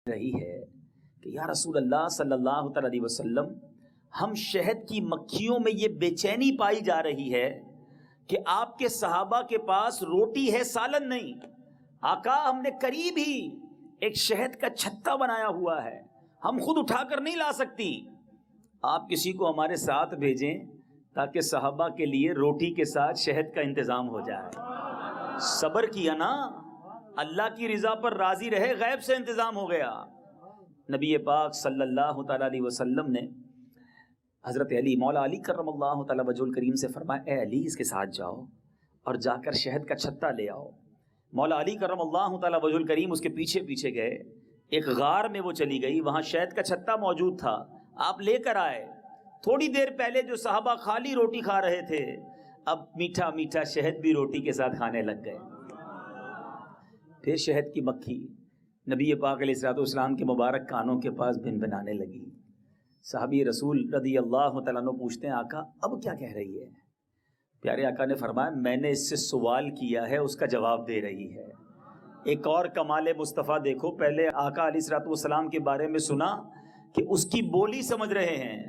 رہی ہے کہ یا رسول اللہ صلی اللہ تعالی علیہ وسلم، ہم شہد کی مکھیوں میں یہ بے چینی پائی جا رہی ہے کہ آپ کے صحابہ کے پاس روٹی ہے، سالن نہیں۔ آقا، ہم نے قریب ہی ایک شہد کا چھتا بنایا ہوا ہے، ہم خود اٹھا کر نہیں لا سکتی، آپ کسی کو ہمارے ساتھ بھیجیں تاکہ صحابہ کے لیے روٹی کے ساتھ شہد کا انتظام ہو جائے۔ صبر کیا نا، اللہ کی رضا پر راضی رہے، غیب سے انتظام ہو گیا۔ نبی پاک صلی اللہ تعالی علیہ وسلم نے حضرت علی، مولا علی کرم اللہ تعالی وجہ الکریم سے فرمایا، اے علی، اس کے ساتھ جاؤ اور جا کر شہد کا چھتا لے آؤ۔ مولا علی کرم اللہ تعالی وجہ الکریم اس کے پیچھے پیچھے گئے، ایک غار میں وہ چلی گئی، وہاں شہد کا چھتا موجود تھا، آپ لے کر آئے۔ تھوڑی دیر پہلے جو صحابہ خالی روٹی کھا رہے تھے، اب میٹھا میٹھا شہد بھی روٹی کے ساتھ کھانے لگ گئے۔ پھر شہد کی مکھی نبی پاک علیہ الصلوۃ والسلام کے مبارک کانوں کے پاس بھنبھنانے لگی۔ صحابی رسول رضی اللہ تعالیٰ عنہ پوچھتے ہیں، آقا اب کیا کہہ رہی ہے؟ پیارے آقا نے فرمایا، میں نے اس سے سوال کیا ہے، اس کا جواب دے رہی ہے۔ ایک اور کمال مصطفیٰ دیکھو، پہلے آقا علیہ الصلوۃ والسلام کے بارے میں سنا کہ اس کی بولی سمجھ رہے ہیں،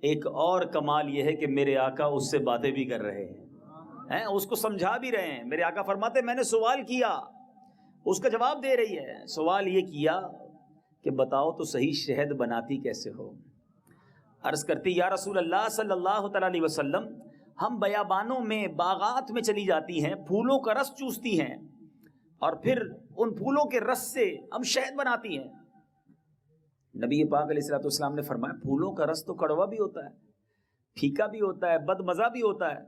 ایک اور کمال یہ ہے کہ میرے آقا اس سے باتیں بھی کر رہے ہیں، اس کو سمجھا بھی رہے ہیں۔ میرے آقا فرماتے، میں نے سوال کیا، اس کا جواب دے رہی ہے۔ سوال یہ کیا کہ بتاؤ تو صحیح، شہد بناتی کیسے ہو؟ عرض کرتی، یا رسول اللہ صلی اللہ تعالی علیہ وسلم، ہم بیابانوں میں، باغات میں چلی جاتی ہیں، پھولوں کا رس چوستی ہیں اور پھر ان پھولوں کے رس سے ہم شہد بناتی ہیں۔ نبی پاک علیہ الصلوۃ والسلام نے فرمایا، پھولوں کا رس تو کڑوا بھی ہوتا ہے، پھیکا بھی ہوتا ہے، بد مزہ بھی ہوتا ہے،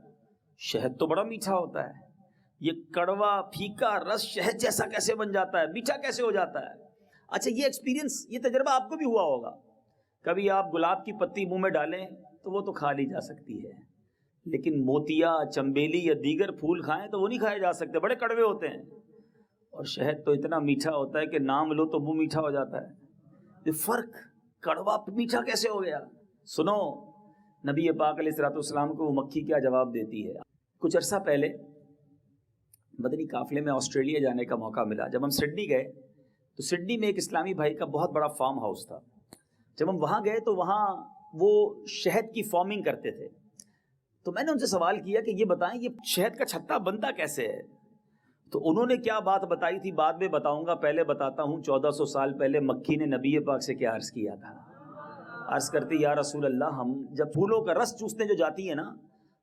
شہد تو بڑا میٹھا ہوتا ہے۔ یہ کڑوا پھیکا رس شہد جیسا کیسے بن جاتا ہے، میٹھا کیسے ہو جاتا ہے؟ اچھا، یہ ایکسپیرینس، یہ تجربہ آپ کو بھی ہوا ہوگا۔ کبھی آپ گلاب کی پتی منہ میں ڈالیں تو وہ تو کھا لی جا سکتی ہے، لیکن موتیا، چمبیلی یا دیگر پھول کھائیں تو وہ نہیں کھائے جا سکتے، بڑے کڑوے ہوتے ہیں۔ اور شہد تو اتنا میٹھا ہوتا ہے کہ نام لو تو منہ میٹھا ہو جاتا ہے۔ یہ فرق کڑوا میٹھا کیسے ہو گیا؟ سنو، نبی پاک علیہ الصلوۃ والسلام کو وہ مکھی کیا جواب دیتی ہے۔ کچھ عرصہ پہلے مدنی قافلے میں آسٹریلیا جانے کا موقع ملا۔ جب ہم سڈنی گئے تو سڈنی میں ایک اسلامی بھائی کا بہت بڑا فارم ہاؤس تھا۔ جب ہم وہاں گئے تو وہاں وہ شہد کی فارمنگ کرتے تھے، تو میں نے ان سے سوال کیا کہ یہ بتائیں، یہ شہد کا چھتا بنتا کیسے ہے؟ تو انہوں نے کیا بات بتائی تھی، بعد میں بتاؤں گا، پہلے بتاتا ہوں 1400 سال پہلے مکھی نے نبی پاک سے کیا عرض کیا تھا۔ عرض کرتی، یا رسول اللہ، ہم جب پھولوں کا رس چوسنے جو جاتی ہے نا،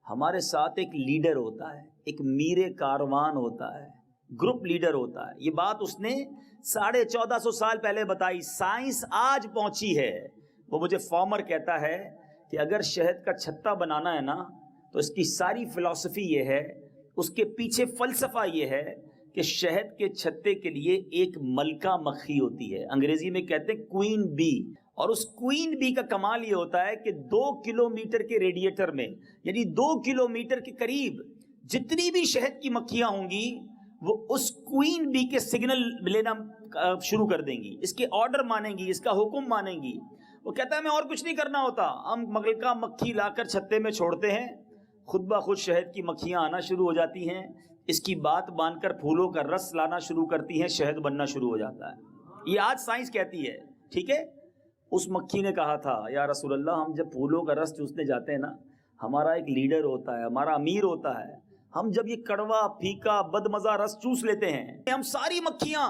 ہمارے ساتھ ایک لیڈر ہوتا ہے، ایک میر کاروان ہوتا ہے، گروپ لیڈر ہوتا ہے۔ یہ بات اس نے 1450 سال پہلے بتائی، سائنس آج پہنچی ہے۔ وہ مجھے فارمر کہتا ہے کہ اگر شہد کا چھتا بنانا ہے نا، تو اس کی ساری فلسفی یہ ہے، اس کے پیچھے فلسفہ یہ ہے کہ شہد کے چھتے کے لیے ایک ملکہ مکھی ہوتی ہے، انگریزی میں کہتے ہیں کوئین بی، اور اس کوئین بی کا کمال یہ ہوتا ہے کہ 2 کلومیٹر کے ریڈیٹر میں، یعنی 2 کلومیٹر کے قریب جتنی بھی شہد کی مکھیاں ہوں گی، وہ اس کوئین بی کے سگنل لینا شروع کر دیں گی، اس کے آرڈر مانیں گی، اس کا حکم مانیں گی۔ وہ کہتا ہے میں اور کچھ نہیں کرنا ہوتا، ہم ملکہ مکھی لا کر چھتے میں چھوڑتے ہیں، خود بخود شہد کی مکھیاں آنا شروع ہو جاتی ہیں، اس کی بات مان کر پھولوں کا رس لانا شروع کرتی ہیں، شہد بننا شروع ہو جاتا ہے۔ یہ آج سائنس کہتی ہے، ٹھیک ہے؟ اس مکھی نے کہا تھا، یا رسول اللہ، ہم جب پھولوں کا رس چوسنے جاتے ہیں نا، ہمارا ایک لیڈر ہوتا ہے، ہمارا امیر ہوتا ہے، ہم جب یہ کڑوا پھیکا بد مزہ رس چوس لیتے ہیں، ہم ساری مکھیاں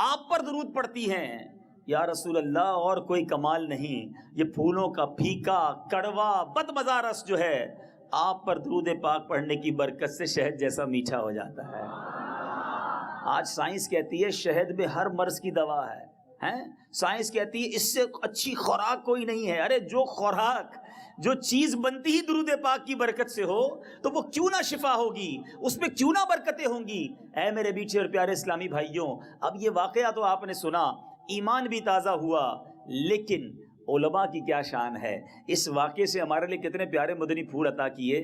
آپ پر درود پڑتی ہیں۔ یا رسول اللہ، اور کوئی کمال نہیں، یہ پھولوں کا پھیکا کڑوا بد مزہ رس جو ہے، آپ پر درود پاک پڑھنے کی برکت سے شہد جیسا میٹھا ہو جاتا ہے۔ آج سائنس کہتی ہے شہد میں ہر مرض کی دوا ہے، سائنس کہتی ہے اس سے اچھی خوراک کوئی نہیں ہے۔ ارے جو خوراک، جو چیز بنتی ہی درود پاک کی برکت سے ہو، تو وہ کیوں نہ شفا ہوگی، اس میں کیوں نہ برکتیں ہوں گی؟ اے میرے بیٹے اور پیارے اسلامی بھائیوں، اب یہ واقعہ تو آپ نے سنا، ایمان بھی تازہ ہوا، لیکن علماء کی کیا شان ہے، اس واقعے سے ہمارے لیے کتنے پیارے مدنی پھول عطا کیے۔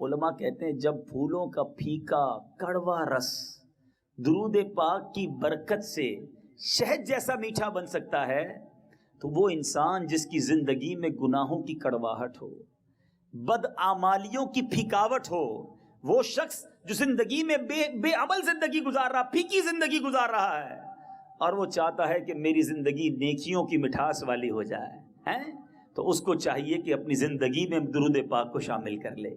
علماء کہتے ہیں جب پھولوں کا پھیکا کڑوا رس درود پاک کی برکت سے شہد جیسا میٹھا بن سکتا ہے، تو وہ انسان جس کی زندگی میں گناہوں کی کڑواہٹ ہو، بد اعمالیوں کی پھیکاوٹ ہو، وہ شخص جو زندگی میں بے عمل زندگی گزار رہا، پھیکی زندگی گزار رہا ہے، اور وہ چاہتا ہے کہ میری زندگی نیکیوں کی مٹھاس والی ہو جائے ہیں، تو اس کو چاہیے کہ اپنی زندگی میں درود پاک کو شامل کر لے،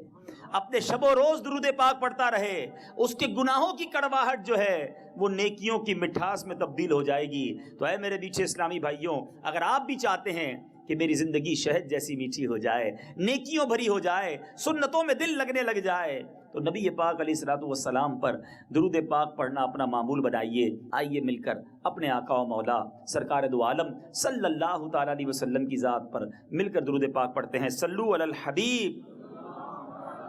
اپنے شب و روز درود پاک پڑھتا رہے، اس کے گناہوں کی کڑواہٹ جو ہے وہ نیکیوں کی مٹھاس میں تبدیل ہو جائے گی۔ تو اے میرے پیچھے اسلامی بھائیوں، اگر آپ بھی چاہتے ہیں کہ میری زندگی شہد جیسی میٹھی ہو جائے، نیکیوں بھری ہو جائے، سنتوں میں دل لگنے لگ جائے، تو نبی پاک علیہ الصلوۃ والسلام پر درود پاک پڑھنا اپنا معمول بنائیے۔ آئیے مل کر اپنے آقا و مولا سرکار دو عالم صلی اللہ تعالیٰ علیہ وسلم کی ذات پر مل کر درود پاک پڑھتے ہیں۔ صلو علی الحبیب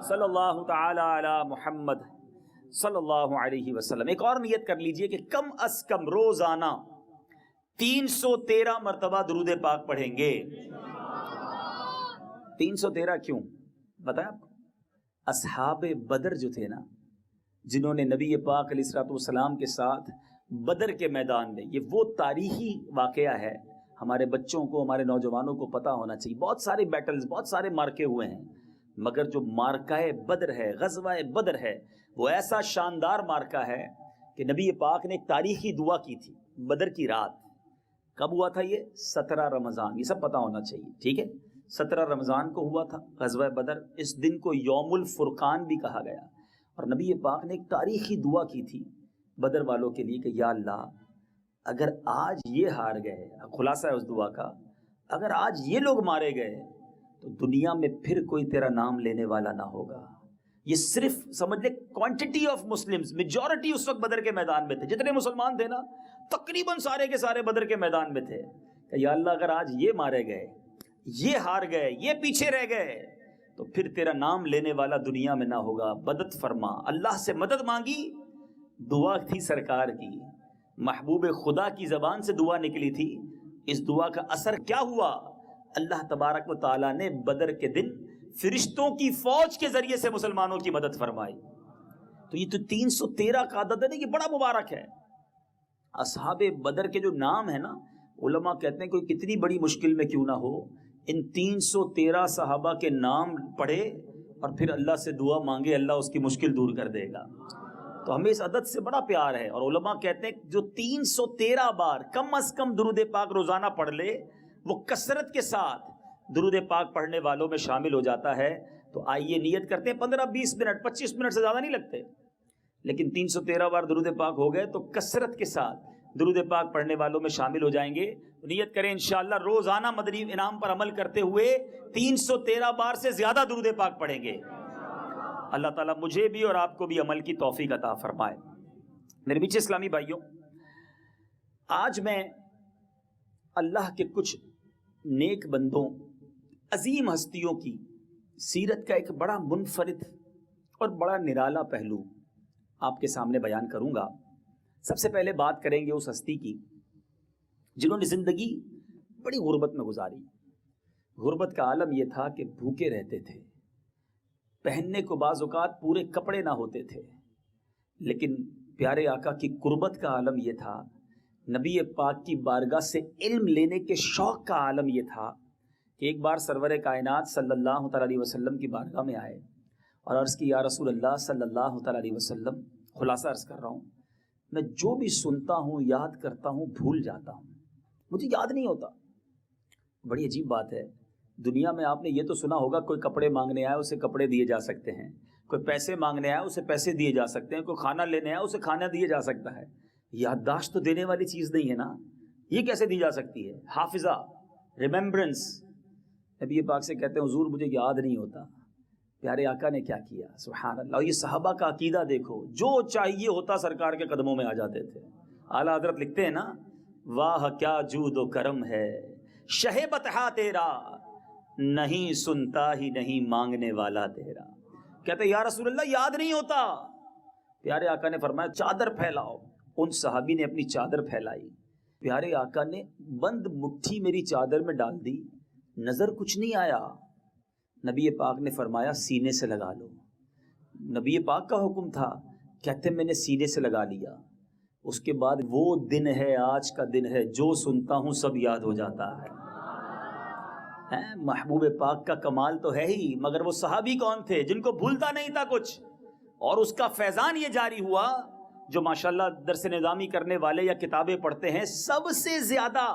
صلی اللہ تعالی علی محمد صلی اللہ علیہ وسلم۔ ایک اور نیت کر لیجئے کہ کم از کم روزانہ 313 مرتبہ درود پاک پڑھیں گے۔ 313 کیوں بتائیں آپ کو؟ اصحاب بدر جو تھے نا، جنہوں نے نبی پاک علیہ الصلوۃ والسلام کے ساتھ بدر کے میدان میں، یہ وہ تاریخی واقعہ ہے، ہمارے بچوں کو، ہمارے نوجوانوں کو پتہ ہونا چاہیے۔ بہت سارے بیٹلز، بہت سارے مارکے ہوئے ہیں، مگر جو مارکہ بدر ہے، غزوہ بدر ہے، وہ ایسا شاندار مارکہ ہے کہ نبی پاک نے ایک تاریخی دعا کی تھی بدر کی رات۔ کب ہوا تھا یہ؟ 17 رمضان، یہ سب پتہ ہونا چاہیے، ٹھیک ہے؟ 17 رمضان کو ہوا تھا غزوہ بدر۔ اس دن کو یوم الفرقان بھی کہا گیا، اور نبی پاک نے ایک تاریخی دعا کی تھی بدر والوں کے لیے کہ یا اللہ، اگر آج یہ ہار گئے، خلاصہ ہے اس دعا کا، اگر آج یہ لوگ مارے گئے تو دنیا میں پھر کوئی تیرا نام لینے والا نہ ہوگا۔ یہ صرف سمجھ لے کوانٹٹی آف مسلمز، میجورٹی اس وقت بدر کے میدان میں تھے، جتنے مسلمان تھے نا تقریباً سارے کے سارے بدر کے میدان میں تھے کہ یا اللہ، اگر آج یہ مارے گئے، یہ ہار گئے، یہ پیچھے رہ گئے، تو پھر تیرا نام لینے والا دنیا میں نہ ہوگا، مدد فرما۔ اللہ سے مدد مانگی، دعا تھی سرکار کی، محبوب خدا کی زبان سے دعا نکلی تھی۔ اس دعا کا اثر کیا ہوا؟ اللہ تبارک و تعالیٰ نے بدر کے دن فرشتوں کی فوج کے ذریعے سے مسلمانوں کی مدد فرمائی۔ تو یہ تو 313 کا عدد ہے نا، یہ بڑا مبارک ہے۔ اصحاب بدر کے جو نام ہے نا، علماء کہتے ہیں کوئی کتنی بڑی مشکل میں کیوں نہ ہو، ان 313 صحابہ کے نام پڑھے اور پھر اللہ سے دعا مانگے، اللہ اس کی مشکل دور کر دے گا۔ تو ہمیں اس عدد سے بڑا پیار ہے، اور علماء کہتے ہیں جو 313 بار کم از کم درود پاک روزانہ پڑھ لے، وہ کثرت کے ساتھ درود پاک پڑھنے والوں میں شامل ہو جاتا ہے۔ تو آئیے نیت کرتے ہیں، 15-20 منٹ 25 منٹ سے زیادہ نہیں لگتے، لیکن 313 بار درود پاک ہو گئے تو کثرت کے ساتھ درود پاک پڑھنے والوں میں شامل ہو جائیں گے۔ نیت کریں انشاءاللہ روزانہ مدنی انعام پر عمل کرتے ہوئے 313 بار سے زیادہ درود پاک پڑھیں گے۔ اللہ تعالیٰ مجھے بھی اور آپ کو بھی عمل کی توفیق عطا فرمائے۔ میرے پیچھے اسلامی بھائیوں، آج میں اللہ کے کچھ نیک بندوں، عظیم ہستیوں کی سیرت کا ایک بڑا منفرد اور بڑا نرالا پہلو آپ کے سامنے بیان کروں گا۔ سب سے پہلے بات کریں گے اس ہستی کی جنہوں نے زندگی بڑی غربت میں گزاری۔ غربت کا عالم یہ تھا کہ بھوکے رہتے تھے، پہننے کو بعض اوقات پورے کپڑے نہ ہوتے تھے، لیکن پیارے آقا کی قربت کا عالم یہ تھا، نبی پاک کی بارگاہ سے علم لینے کے شوق کا عالم یہ تھا کہ ایک بار سرور کائنات صلی اللہ تعالیٰ علیہ وسلم کی بارگاہ میں آئے اور عرض کی یا رسول اللہ صلی اللہ تعالیٰ علیہ وسلم، خلاصہ عرض کر رہا ہوں، میں جو بھی سنتا ہوں، یاد کرتا ہوں، بھول جاتا ہوں، مجھے یاد نہیں ہوتا۔ بڑی عجیب بات ہے، دنیا میں آپ نے یہ تو سنا ہوگا کوئی کپڑے مانگنے آئے اسے کپڑے دیے جا سکتے ہیں، کوئی پیسے مانگنے آئے اسے پیسے دیے جا سکتے ہیں، کوئی کھانا لینے آئے اسے کھانا دیا جا سکتا ہے۔ یادداشت تو دینے والی چیز نہیں ہے نا، یہ کیسے دی جا سکتی ہے؟ حافظہ، ریممبرنس۔ نبی پاک سے کہتے ہیں حضور مجھے یاد نہیں ہوتا۔ پیارے آقا نے کیا کیا، سبحان اللہ۔ اور یہ صحابہ کا عقیدہ دیکھو، جو چاہیے ہوتا سرکار کے قدموں میں آ جاتے تھے۔ اعلیٰ حضرت لکھتے ہیں نا، واہ کیا جود و کرم ہے شہ بطحا تیرا، نہیں سنتا ہی نہیں مانگنے والا تیرا۔ کہتے یا رسول اللہ یاد نہیں ہوتا۔ پیارے آقا نے فرمایا چادر پھیلاؤ۔ ان صحابی نے اپنی چادر پھیلائی، پیارے آقا نے بند مٹھی میری چادر میں ڈال دی، نظر کچھ نہیں آیا۔ نبی پاک نے فرمایا سینے سے لگا لو۔ نبی پاک کا حکم تھا، کہتے میں نے سینے سے لگا لیا۔ اس کے بعد وہ دن ہے، آج کا دن ہے، جو سنتا ہوں سب یاد ہو جاتا ہے۔ محبوب پاک کا کمال تو ہے ہی، مگر وہ صحابی کون تھے جن کو بھولتا نہیں تھا کچھ، اور اس کا فیضان یہ جاری ہوا جو ماشاءاللہ درس نظامی کرنے والے یا کتابیں پڑھتے ہیں، سب سے زیادہ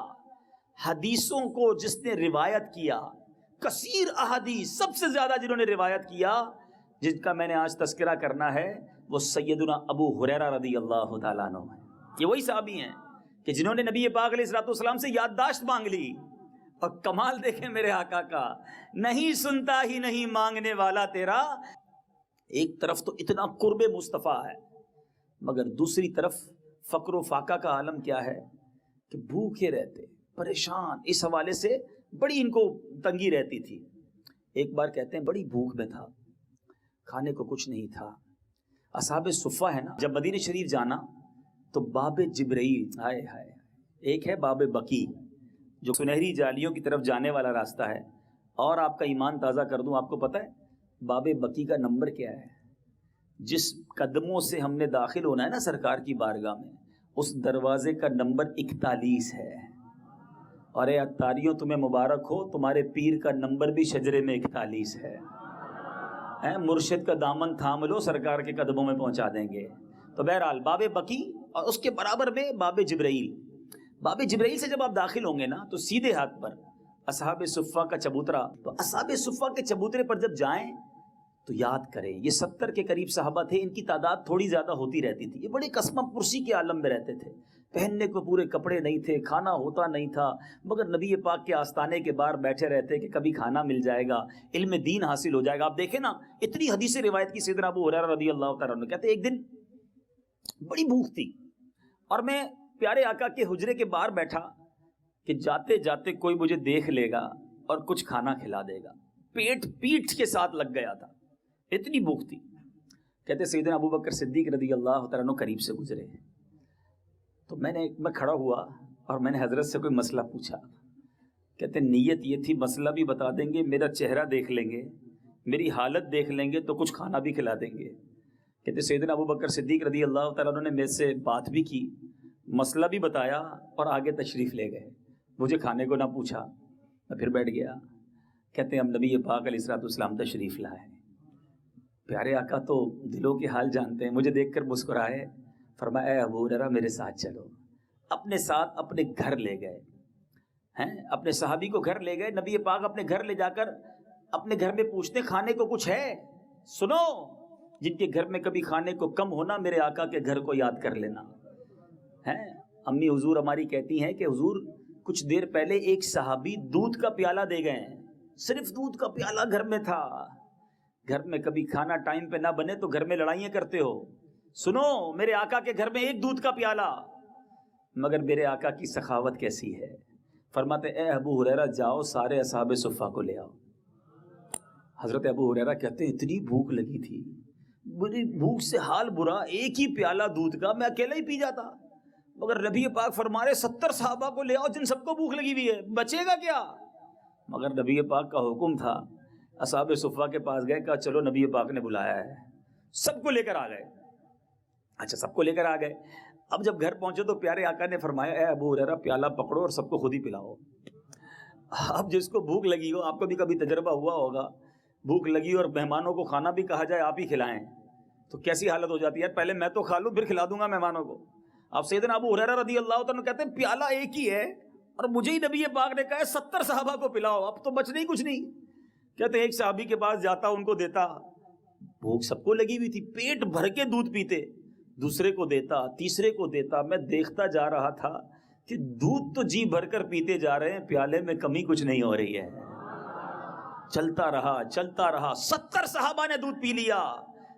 حدیثوں کو جس نے روایت کیا، کثیر احادیث، سب سے زیادہ جنہوں نے روایت کیا، جن کا میں نے آج تذکرہ کرنا ہے، وہ سیدنا ابو ہریرہ رضی اللہ تعالیٰ عنہ ہیں۔ یہ وہی صحابی ہیں کہ جنہوں نے نبی پاک علیہ الصلوۃ والسلام سے یادداشت مانگ لی، اور کمال دیکھیں میرے آقا کا، نہیں سنتا ہی نہیں مانگنے والا تیرا۔ ایک طرف تو اتنا قرب مصطفیٰ ہے، مگر دوسری طرف فقر و فاقہ کا عالم کیا ہے کہ بھوکے رہتے، پریشان، اس حوالے سے بڑی ان کو تنگی رہتی تھی۔ ایک بار کہتے ہیں بڑی بھوک میں تھا، کھانے کو کچھ نہیں تھا۔ اصحاب صفہ ہے نا، جب مدینہ شریف جانا تو باب جبرائیل، ہائے ہائے، ایک ہے باب بقی جو سنہری جالیوں کی طرف جانے والا راستہ ہے، اور آپ کا ایمان تازہ کر دوں، آپ کو پتہ ہے باب بقی کا نمبر کیا ہے؟ جس قدموں سے ہم نے داخل ہونا ہے نا سرکار کی بارگاہ میں، اس دروازے کا نمبر 41 ہے۔ اور اے اتاریوں تمہیں مبارک ہو، تمہارے پیر کا نمبر بھی شجرے میں 41 ہے۔ مرشد کا دامن تھام لو، سرکار کے قدموں میں پہنچا دیں گے۔ تو بہرحال باب بقی اور اس کے برابر میں باب جبرائیل۔ باب جبرائیل سے جب آپ داخل ہوں گے نا تو سیدھے ہاتھ پر اصحاب صفہ کا چبوترا، تو اصحاب صفہ کے چبوترے پر جب جائیں تو یاد کریں، یہ 70 کے قریب صحابہ تھے، ان کی تعداد تھوڑی زیادہ ہوتی رہتی تھی، یہ بڑی قسمہ پرسی کے عالم میں رہتے تھے، پہننے کو پورے کپڑے نہیں تھے، کھانا ہوتا نہیں تھا، مگر نبی پاک کے آستانے کے باہر بیٹھے رہتے کہ کبھی کھانا مل جائے گا، علم دین حاصل ہو جائے گا۔ آپ دیکھیں نا، اتنی حدیث روایت کی سیدنا ابو ہریرہ رضی اللہ تعالیٰ عنہ کہتے ایک دن بڑی بھوک تھی اور میں پیارے آقا کے حجرے کے باہر بیٹھا کہ جاتے جاتے کوئی مجھے دیکھ لے گا اور کچھ کھانا کھلا دے گا، پیٹ کے ساتھ لگ گیا تھا، اتنی بھوک تھی۔ کہتے سیدنا ابو بکر صدیق رضی اللہ تعالیٰ عنہ قریب سے گزرے، تو میں کھڑا ہوا اور میں نے حضرت سے کوئی مسئلہ پوچھا۔ کہتے نیت یہ تھی مسئلہ بھی بتا دیں گے، میرا چہرہ دیکھ لیں گے، میری حالت دیکھ لیں گے، تو کچھ کھانا بھی کھلا دیں گے۔ کہتے سیدنا ابو بکر صدیق رضی اللہ تعالیٰ عنہ نے میرے سے بات بھی کی، مسئلہ بھی بتایا اور آگے تشریف لے گئے، مجھے کھانے کو نہ پوچھا، میں پھر بیٹھ گیا۔ کہتے ہم نبی پاک علیہ الصلوۃ والسلام تشریف لائے، پیارے آقا تو دلوں کے حال جانتے ہیں، مجھے دیکھ کر مسکرائے، فرمایا اے ابو ہریرہ میرے ساتھ چلو، اپنے ساتھ اپنے گھر لے گئے ہیں، اپنے صحابی کو گھر لے گئے۔ نبی پاک اپنے گھر لے جا کر اپنے گھر میں پوچھتے کھانے کو کچھ ہے؟ سنو، جن کے گھر میں کبھی کھانے کو کم ہونا، میرے آقا کے گھر کو یاد کر لینا ہے۔ امی حضور ہماری کہتی ہیں کہ حضور کچھ دیر پہلے ایک صحابی دودھ کا پیالہ دے گئے ہیں، صرف دودھ کا پیالہ گھر میں تھا۔ گھر میں کبھی کھانا ٹائم پہ نہ بنے تو گھر میں لڑائیاں کرتے ہو، سنو میرے آقا کے گھر میں ایک دودھ کا پیالہ، مگر میرے آقا کی سخاوت کیسی ہے، فرماتے اے ابو ہریرہ جاؤ سارے اصحاب صفہ کو لے آؤ۔ حضرت ابو ہریرہ کہتے ہیں اتنی بھوک لگی تھی، بڑی بھوک سے حال برا، ایک ہی پیالہ دودھ کا میں اکیلا ہی پی جاتا، مگر نبی پاک فرما رہے 70 صحابہ کو لے آؤ جن سب کو بھوک لگی ہوئی ہے، بچے گا کیا؟ مگر نبی پاک کا حکم تھا، اصحاب صفہ کے پاس گئے، کہا چلو نبی پاک نے بلایا ہے، سب کو لے کر آ گئے۔ اچھا سب کو لے کر آ گئے، اب جب گھر پہنچے تو پیارے آقا نے فرمایا اے ابو ہریرہ پیالہ پکڑو اور سب کو خود ہی پلاؤ۔ اب جس کو بھوک لگی ہو، آپ کو بھی کبھی تجربہ ہوا ہوگا، بھوک لگی اور مہمانوں کو کھانا بھی کہا جائے آپ ہی کھلائیں تو کیسی حالت ہو جاتی ہے، پہلے میں تو کھا لوں پھر کھلا دوں گا مہمانوں کو۔ اب سیدنا ابو ہریرہ رضی اللہ تعالیٰ کہتے ہیں پیالہ ایک ہی ہے اور مجھے ہی نبی پاک نے کہا 70 صحابہ کو پلاؤ، اب تو بچ نہیں کچھ نہیں۔ کہتے ایک صحابی کے پاس جاتا ان کو دیتا، بھوک سب کو لگی ہوئی تھی، پیٹ بھر کے دودھ پیتے، دوسرے کو دیتا، تیسرے کو دیتا، میں دیکھتا جا رہا تھا کہ دودھ تو جی بھر کر پیتے جا رہے ہیں، پیالے میں کمی کچھ نہیں ہو رہی ہے۔ چلتا رہا 70 صحابہ نے دودھ پی لیا۔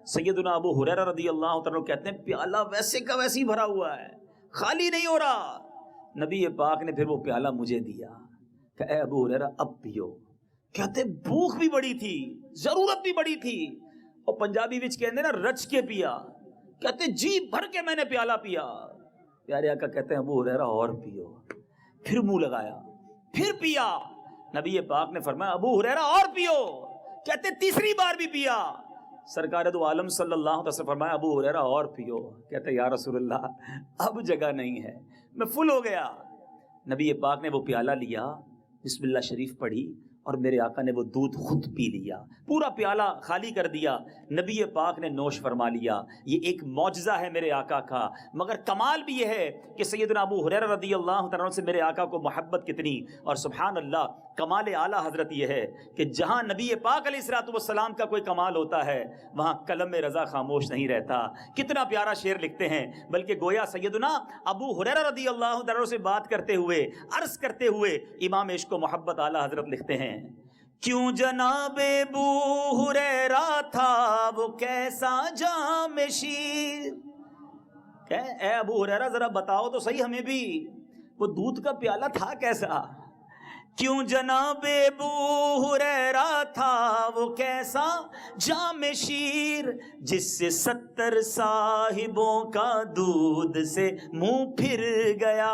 سیدنا ابو ہریرہ رضی اللہ تعالیٰ کہتے ہیں پیالہ ویسے کا ویسی بھرا ہوا ہے، خالی نہیں ہو رہا۔ نبی پاک نے پھر وہ پیالہ مجھے دیا کہ اے ابو ہریرہ اب پیو۔ کہتے بھوک بھی بڑی تھی، ضرورت بھی بڑی تھی، اور پنجابی وچ کہتے نا رچ کے پیا، کہتے جی بھر کے میں نے پیالہ پیا۔ پیارے آقا کہتے ہیں ابو ہریرہ اور پیو، پھر منہ لگایا، پھر پیا۔ نبی پاک نے فرمایا ابو ہریرہ اور پیو، کہتے تیسری بار بھی پیا۔ سرکار دو عالم صلی اللہ علیہ وسلم فرمایا ابو ہریرہ اور پیو، کہتے یا رسول اللہ اب جگہ نہیں ہے، میں فل ہو گیا۔ نبی پاک نے وہ پیالہ لیا، بسم اللہ شریف پڑھی اور میرے آقا نے وہ دودھ خود پی لیا، پورا پیالہ خالی کر دیا، نبی پاک نے نوش فرما لیا۔ یہ ایک معجزہ ہے میرے آقا کا، مگر کمال بھی یہ ہے کہ سیدنا ابو ہریرہ رضی اللہ تعالیٰ عنہ سے میرے آقا کو محبت کتنی، اور سبحان اللہ کمال اعلیٰ حضرت یہ ہے کہ جہاں نبی پاک علیہ الصلوۃ والسلام کا کوئی کمال ہوتا ہے وہاں قلم رضا خاموش نہیں رہتا۔ کتنا پیارا شعر لکھتے ہیں، بلکہ گویا سیدنا ابو ہریرہ رضی اللہ تعالیٰ عنہ سے بات کرتے ہوئے، عرض کرتے ہوئے امام عشق و محبت اعلیٰ حضرت لکھتے ہیں، کیوں جناب ابو ہریرہ تھا وہ کیسا جام شیر، کہ اے ابو ہریرہ ذرا بتاؤ تو صحیح ہمیں بھی وہ دودھ کا پیالہ تھا کیسا، کیوں جناب ابو ہریرہ تھا وہ کیسا جام شیر، جس سے 70 صاحبوں کا دودھ سے منہ پھر گیا۔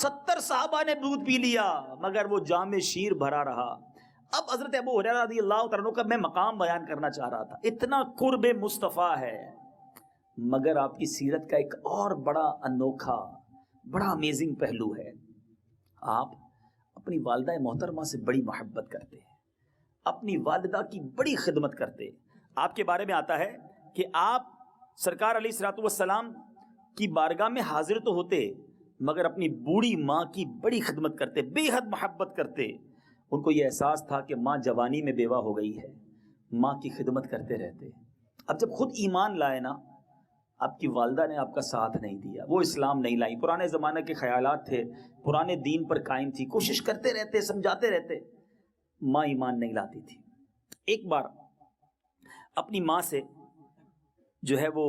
70 صحابہ نے دودھ پی لیا مگر وہ جام شیر بھرا رہا۔ اب حضرت ابو ہریرہ رضی اللہ تعالیٰ عنہ کا میں مقام بیان کرنا چاہ رہا تھا، اتنا قرب مصطفیٰ ہے، مگر آپ کی سیرت کا ایک اور بڑا انوکھا، بڑا امیزنگ پہلو ہے، آپ اپنی والدہ محترمہ سے بڑی محبت کرتے ہیں، اپنی والدہ کی بڑی خدمت کرتے۔ آپ کے بارے میں آتا ہے کہ آپ سرکار علیہ الصلوۃ والسلام کی بارگاہ میں حاضر تو ہوتے مگر اپنی بوڑھی ماں کی بڑی خدمت کرتے، بے حد محبت کرتے۔ ان کو یہ احساس تھا کہ ماں جوانی میں بیوہ ہو گئی ہے، ماں کی خدمت کرتے رہتے۔ اب جب خود ایمان لائے نا، آپ کی والدہ نے آپ کا ساتھ نہیں دیا، وہ اسلام نہیں لائی، پرانے زمانے کے خیالات تھے، پرانے دین پر قائم تھی، کوشش کرتے رہتے، سمجھاتے رہتے، ماں ایمان نہیں لاتی تھی۔ ایک بار اپنی ماں سے جو ہے وہ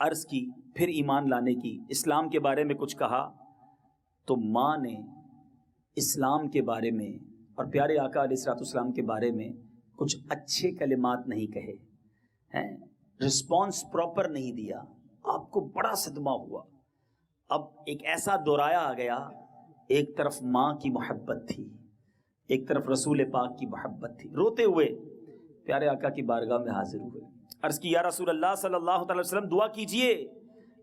عرض کی، پھر ایمان لانے کی، اسلام کے بارے میں کچھ کہا، تو ماں نے اسلام کے بارے میں اور پیارے آقا علیہ الصلوۃ والسلام کے بارے میں کچھ اچھے کلمات نہیں کہے ہیں، رسپانس پراپر نہیں دیا۔ آپ کو بڑا صدمہ ہوا۔ اب ایک ایسا دورایہ آ گیا، ایک طرف ماں کی محبت تھی، ایک طرف رسول پاک کی محبت تھی۔ روتے ہوئے پیارے آقا کی بارگاہ میں حاضر ہوئے، عرض کی یا رسول اللہ صلی اللہ تعالی وسلم دعا کیجئے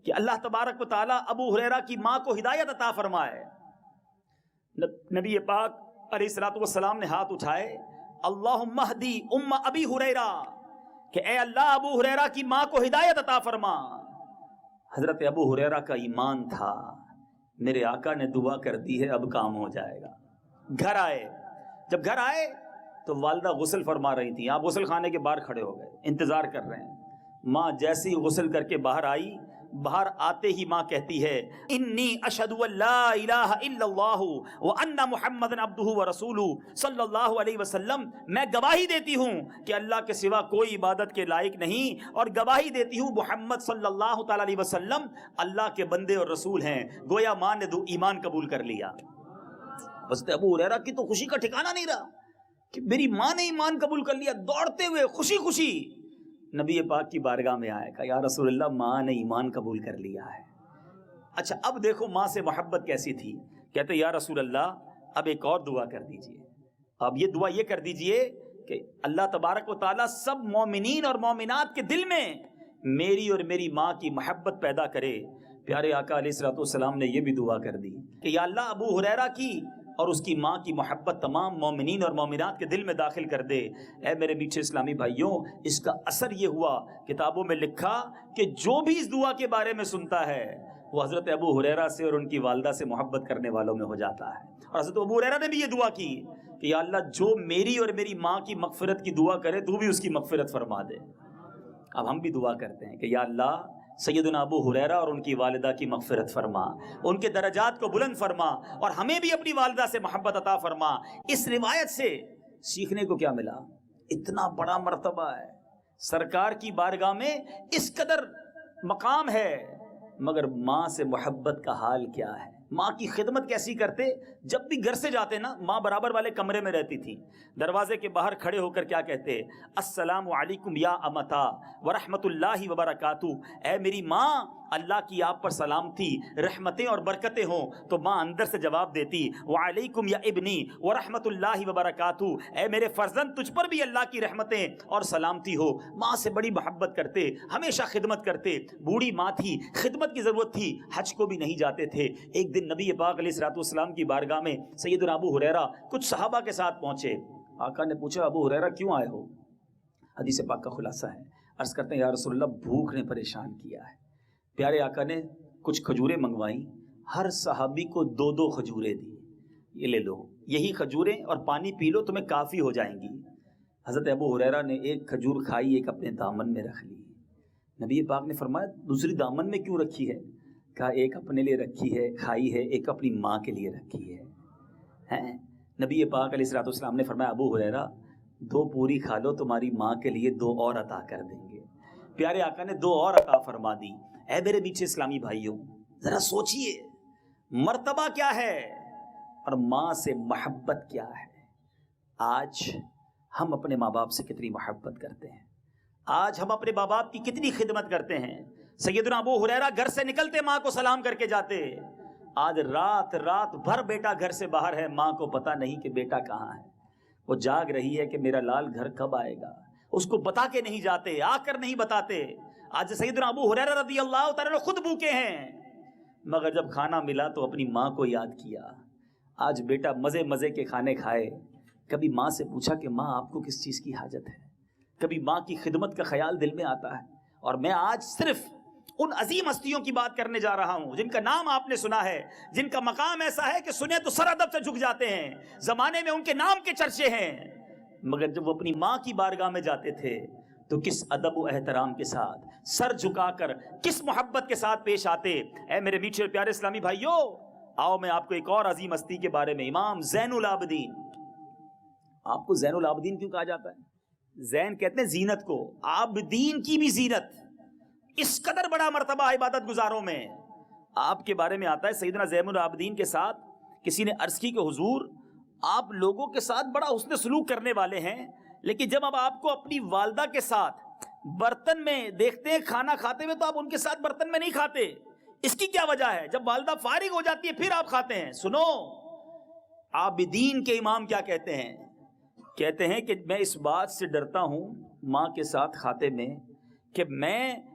کہ اللہ تبارک و تعالی ابو ہریرہ کی ماں کو ہدایت عطا فرمائے۔ نبی پاک علیہ الصلوۃ والسلام نے ہاتھ اٹھائے، اللہم اہدی ام ابی ہریرہ، کہ اے اللہ ابو ہریرہ کی ماں کو ہدایت عطا فرما۔ حضرت ابو ہریرہ کا ایمان تھا، میرے آقا نے دعا کر دی ہے، اب کام ہو جائے گا۔ گھر آئے، جب گھر آئے تو والدہ غسل فرما رہی تھی، آپ غسل خانے کے باہر کھڑے ہو گئے، انتظار کر رہے ہیں۔ ماں جیسے ہی غسل کر کے باہر آئی، باہر آتے ہی ماں کہتی ہے، انی اشہد ان لا الہ الا اللہ وان محمد عبدہ ورسولہ صلی اللہ علیہ وسلم، میں گواہی دیتی ہوں کہ اللہ کے سوا کوئی عبادت کے لائق نہیں، اور گواہی دیتی ہوں محمد صلی اللہ تعالی علیہ وسلم اللہ کے بندے اور رسول ہیں۔ گویا ماں نے ایمان قبول کر لیا۔ حضرت ابو ہریرہ کی تو خوشی کا ٹھکانہ نہیں رہا کہ میری ماں نے ایمان قبول کر لیا، دوڑتے ہوئے خوشی خوشی نبی پاک کی بارگاہ میں آئے، کہا یا رسول اللہ ماں نے ایمان قبول کر لیا ہے۔ اچھا اب دیکھو ماں سے محبت کیسی تھی، کہتے یا رسول اللہ اب ایک اور دعا کر دیجئے، اب یہ دعا یہ کر دیجئے کہ اللہ تبارک و تعالیٰ سب مومنین اور مومنات کے دل میں میری اور میری ماں کی محبت پیدا کرے۔ پیارے آقا علیہ الصلوۃ والسلام نے یہ بھی دعا کر دی کہ یا اللہ ابو ہریرہ کی اور اس کی ماں کی محبت تمام مومنین اور مومنات کے دل میں داخل کر دے۔ اے میرے میٹھے اسلامی بھائیوں، اس کا اثر یہ ہوا، کتابوں میں لکھا کہ جو بھی اس دعا کے بارے میں سنتا ہے وہ حضرت ابو ہریرہ سے اور ان کی والدہ سے محبت کرنے والوں میں ہو جاتا ہے۔ اور حضرت ابو ہریرہ نے بھی یہ دعا کی کہ یا اللہ جو میری اور میری ماں کی مغفرت کی دعا کرے تو بھی اس کی مغفرت فرما دے۔ اب ہم بھی دعا کرتے ہیں کہ یا اللہ سیدنا ابو ہریرہ اور ان کی والدہ کی مغفرت فرما، ان کے درجات کو بلند فرما، اور ہمیں بھی اپنی والدہ سے محبت عطا فرما۔ اس روایت سے سیکھنے کو کیا ملا؟ اتنا بڑا مرتبہ ہے، سرکار کی بارگاہ میں اس قدر مقام ہے، مگر ماں سے محبت کا حال کیا ہے؟ ماں کی خدمت کیسی کرتے؟ جب بھی گھر سے جاتے نا، ماں برابر والے کمرے میں رہتی تھی، دروازے کے باہر کھڑے ہو کر کیا کہتے؟ السلام علیکم یا امتا ورحمۃ اللہ وبرکاتہ، اے میری ماں اللہ کی آپ پر سلامتی رحمتیں اور برکتیں ہوں، تو ماں اندر سے جواب دیتی وعلیکم یا ابنی ورحمت اللہ وبرکاتہ، اے میرے فرزند تجھ پر بھی اللہ کی رحمتیں اور سلامتی ہو۔ ماں سے بڑی محبت کرتے، ہمیشہ خدمت کرتے، بوڑھی ماں تھی، خدمت کی ضرورت تھی، حج کو بھی نہیں جاتے تھے۔ ایک دن نبی پاک علیہ الصلوۃ والسلام کی بارگاہ میں سیدنا ابو ہریرہ کچھ صحابہ کے ساتھ پہنچے۔ آقا نے پوچھا ابو ہریرہ کیوں آئے ہو؟ حدیث پاک کا خلاصہ ہے، عرض کرتے ہیں یا رسول اللہ بھوک نے پریشان کیا ہے۔ پیارے آقا نے کچھ کھجوریں منگوائیں، ہر صحابی کو 2 کھجوریں دی، یہ لے لو، یہی کھجوریں اور پانی پی لو، تمہیں کافی ہو جائیں گی۔ حضرت ابو ہریرہ نے ایک کھجور کھائی، ایک اپنے دامن میں رکھ لی۔ نبی پاک نے فرمایا دوسری دامن میں کیوں رکھی ہے؟ کہا ایک اپنے لیے رکھی ہے، کھائی ہے، ایک اپنی ماں کے لیے رکھی ہے۔ نبی پاک علیہ الصلوۃ والسلام نے فرمایا ابو ہریرہ 2 پوری کھا لو، تمہاری ماں کے لیے 2 اور عطا کر دیں گے۔ پیارے آقا نے 2 اور عطا فرما دی۔ اے میرے میٹھے اسلامی بھائیوں، ذرا سوچئے مرتبہ کیا ہے اور ماں سے محبت کیا ہے۔ آج ہم اپنے ماں باپ سے کتنی محبت کرتے ہیں، آج ہم اپنے ماں باپ کی کتنی خدمت کرتے ہیں۔ سیدنا ابو ہریرہ گھر سے نکلتے ماں کو سلام کر کے جاتے۔ آج رات بھر بیٹا گھر سے باہر ہے، ماں کو پتہ نہیں کہ بیٹا کہاں ہے، وہ جاگ رہی ہے کہ میرا لال گھر کب آئے گا، اس کو بتا کے نہیں جاتے، آ کر نہیں بتاتے۔ آج سیدنا ابو ہریرہ رضی اللہ تعالیٰ خود بھوکے ہیں، مگر جب کھانا ملا تو اپنی ماں کو یاد کیا۔ آج بیٹا مزے کے کھانے کھائے، کبھی ماں سے پوچھا کہ ماں آپ کو کس چیز کی حاجت ہے؟ کبھی ماں کی خدمت کا خیال دل میں آتا ہے۔ اور میں آج صرف ان عظیم ہستیوں کی بات کرنے جا رہا ہوں جن کا نام آپ نے سنا ہے، جن کا مقام ایسا ہے کہ سنے تو سر ادب سے جھک جاتے ہیں، زمانے میں ان کے نام کے چرچے ہیں، مگر جب وہ اپنی ماں کی بارگاہ میں جاتے تھے تو کس ادب و احترام کے ساتھ سر جھکا کر کس محبت کے ساتھ پیش آتے۔ اے میرے میٹھے اور پیارے اسلامی بھائیوں، آؤ میں آپ کو ایک اور عظیم ہستی کے بارے میں، امام زین العابدین۔ آپ کو زین العابدین کیوں کہا جاتا ہے؟ زین کہتے ہیں زینت کو، عابدین کی بھی زینت، اس قدر بڑا مرتبہ عبادت گزاروں میں۔ آپ کے بارے میں آتا ہے سیدنا زین العابدین کے ساتھ کسی نے عرض کی کہ حضور آپ لوگوں کے ساتھ بڑا حسن سلوک کرنے والے ہیں، لیکن جب اب آپ کو اپنی والدہ کے ساتھ برتن میں دیکھتے ہیں کھانا کھاتے ہوئے تو آپ ان کے ساتھ برتن میں نہیں کھاتے، اس کی کیا وجہ ہے؟ جب والدہ فارغ ہو جاتی ہے پھر آپ کھاتے ہیں۔ سنو عابدین کے امام کیا کہتے ہیں، کہتے ہیں کہ میں اس بات سے ڈرتا ہوں ماں کے ساتھ کھاتے میں کہ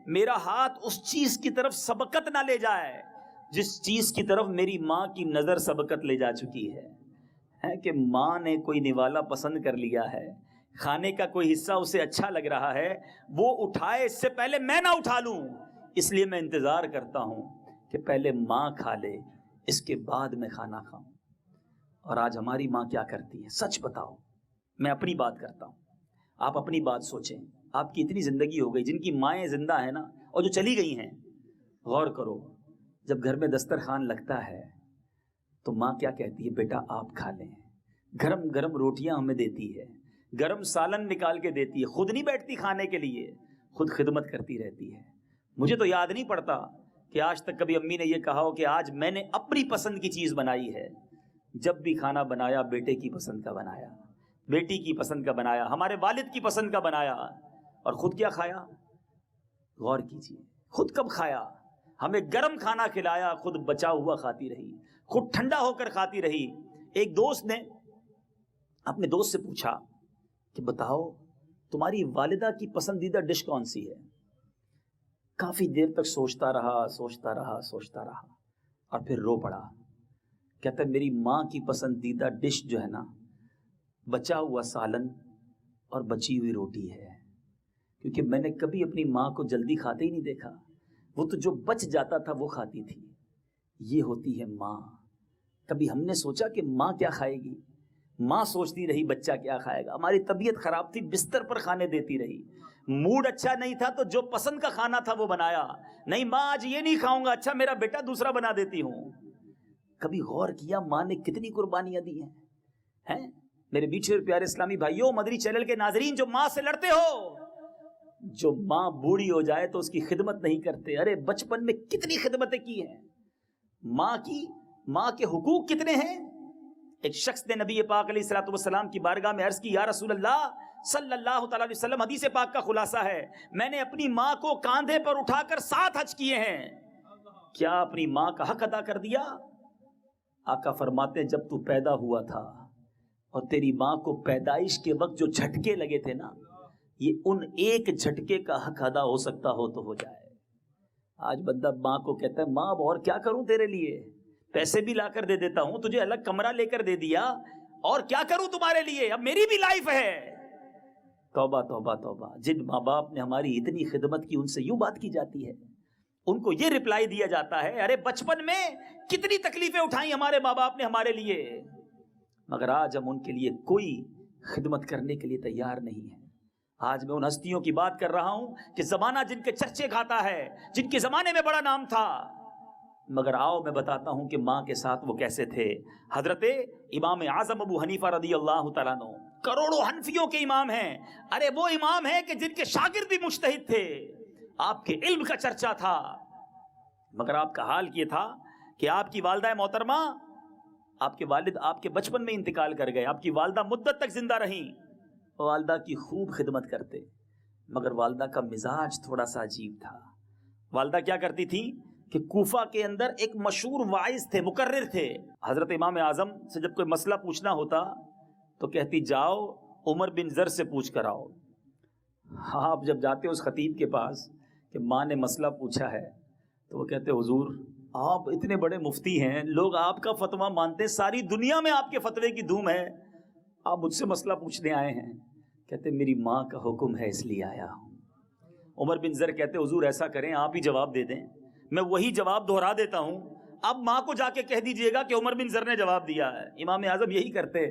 میرا ہاتھ اس چیز کی طرف سبقت نہ لے جائے جس چیز کی طرف میری ماں کی نظر سبقت لے جا چکی ہے کہ ماں نے کوئی نوالا پسند کر لیا ہے، کھانے کا کوئی حصہ اسے اچھا لگ رہا ہے، وہ اٹھائے اس سے پہلے میں نہ اٹھا لوں، اس لیے میں انتظار کرتا ہوں کہ پہلے ماں کھا لے اس کے بعد میں کھانا کھاؤں۔ اور آج ہماری ماں کیا کرتی ہے؟ سچ بتاؤ، میں اپنی بات کرتا ہوں، آپ اپنی بات سوچیں۔ آپ کی اتنی زندگی ہو گئی، جن کی مائیں زندہ ہیں نا اور جو چلی گئی ہیں، غور کرو، جب گھر میں دسترخوان لگتا ہے تو ماں کیا کہتی ہے؟ بیٹا آپ کھا لیں، گرم گرم روٹیاں ہمیں دیتی ہے، گرم سالن نکال کے دیتی ہے، خود نہیں بیٹھتی کھانے کے لیے، خود خدمت کرتی رہتی ہے۔ مجھے تو یاد نہیں پڑتا کہ آج تک کبھی امی نے یہ کہا ہو کہ آج میں نے اپنی پسند کی چیز بنائی ہے۔ جب بھی کھانا بنایا بیٹے کی پسند کا بنایا، بیٹی کی پسند کا بنایا، ہمارے والد کی پسند کا بنایا، اور خود کیا کھایا؟ غور کیجیے، خود کب کھایا؟ ہمیں گرم کھانا کھلایا، خود بچا ہوا کھاتی رہی، خود ٹھنڈا ہو کر کھاتی رہی۔ ایک دوست نے اپنے دوست سے پوچھا کہ بتاؤ تمہاری والدہ کی پسندیدہ ڈش کون سی ہے؟ کافی دیر تک سوچتا رہا اور پھر رو پڑا۔ کہتا ہے میری ماں کی پسندیدہ ڈش جو ہے نا، بچا ہوا سالن اور بچی ہوئی روٹی ہے، کیونکہ میں نے کبھی اپنی ماں کو جلدی کھاتے ہی نہیں دیکھا، وہ تو جو بچ جاتا تھا وہ کھاتی تھی۔ یہ ہوتی ہے ماں۔ کبھی ہم نے سوچا کہ ماں کیا کھائے گی؟ ماں سوچتی رہی بچہ کیا کھائے گا۔ ہماری طبیعت خراب تھی، بستر پر کھانے دیتی رہی، موڈ اچھا نہیں تھا تو جو پسند کا کھانا تھا وہ بنایا، نہیں ماں آج یہ نہیں کھاؤں گا، اچھا میرا بیٹا دوسرا بنا دیتی ہوں۔ کبھی غور کیا ماں نے کتنی قربانیاں دی ہیں؟ میرے میٹھے اور پیارے اسلامی بھائیوں، مدری چینل کے ناظرین جو ماں سے لڑتے ہو، جو ماں بوڑھی ہو جائے تو اس کی خدمت نہیں کرتے، ارے بچپن میں کتنی خدمتیں کی ہیں ماں کے حقوق کتنے ہیں۔ ایک شخص نے نبی پاک علیہ الصلوۃ والسلام کی بارگاہ میں عرض کی، یا رسول اللہ صلی اللہ تعالی علیہ وسلم، حدیث پاک کا خلاصہ ہے، میں نے اپنی ماں کو کاندھے پر اٹھا کر 7 حج کیے ہیں، کیا اپنی ماں کا حق ادا کر دیا؟ آقا فرماتے ہیں جب تو پیدا ہوا تھا اور تیری ماں کو پیدائش کے وقت جو جھٹکے لگے تھے نا، یہ ان ایک جھٹکے کا حق ادا ہو سکتا ہو تو ہو جائے۔ آج بندہ ماں کو کہتا ہے ماں اب اور کیا کروں تیرے لیے، پیسے بھی لا کر دے دیتا ہوں، تجھے الگ کمرہ لے کر دے دیا، اور کیا کروں تمہارے لیے، اب میری بھی لائف ہے۔ توبہ توبہ توبہ، جن ماں باپ نے ہماری اتنی خدمت کی ان سے یوں بات کی جاتی ہے، ان کو یہ رپلائی دیا جاتا ہے ارے بچپن میں کتنی تکلیفیں اٹھائیں ہمارے ماں باپ نے ہمارے لیے، مگر آج ہم ان کے لیے کوئی خدمت کرنے کے لیے تیار نہیں ہے۔ آج میں ان ہستیوں کی بات کر رہا ہوں کہ زمانہ جن کے چرچے کھاتا ہے، جن کے زمانے میں بڑا نام تھا، مگر آؤ میں بتاتا ہوں کہ ماں کے ساتھ وہ کیسے تھے۔ حضرت امام اعظم ابو حنیفہ رضی اللہ تعالیٰ عنہ کروڑوں حنفیوں کے امام ہیں، ارے وہ امام ہیں کہ جن کے شاگرد بھی مجتہد تھے، آپ کے علم کا چرچا تھا، مگر آپ کا حال یہ تھا کہ آپ کی والدہ محترمہ، آپ کے والد آپ کے بچپن میں انتقال کر گئے، آپ کی والدہ مدت تک زندہ رہیں، والدہ کی خوب خدمت کرتے، مگر والدہ کا مزاج تھوڑا سا عجیب تھا۔ والدہ کیا کرتی تھی کہ کوفہ کے اندر ایک مشہور واعظ تھے، مقرر تھے، حضرت امام اعظم سے جب کوئی مسئلہ پوچھنا ہوتا تو کہتی جاؤ عمر بن زر سے پوچھ کر آؤ۔ آپ جب جاتے اس خطیب کے پاس کہ ماں نے مسئلہ پوچھا ہے تو وہ کہتے حضور آپ اتنے بڑے مفتی ہیں، لوگ آپ کا فتویٰ مانتے ہیں، ساری دنیا میں آپ کے فتوے کی دھوم ہے، آپ مجھ سے مسئلہ پوچھنے آئے ہیں؟ کہتے میری ماں کا حکم ہے اس لیے آیا ہوں۔ عمر بن زر کہتے حضور ایسا کریں آپ ہی جواب دے دیں، میں وہی جواب دہرا دیتا ہوں، اب ماں کو جا کے کہہ دیجئے گا کہ عمر بن زر نے جواب دیا ہے۔ امام اعظم یہی کرتے،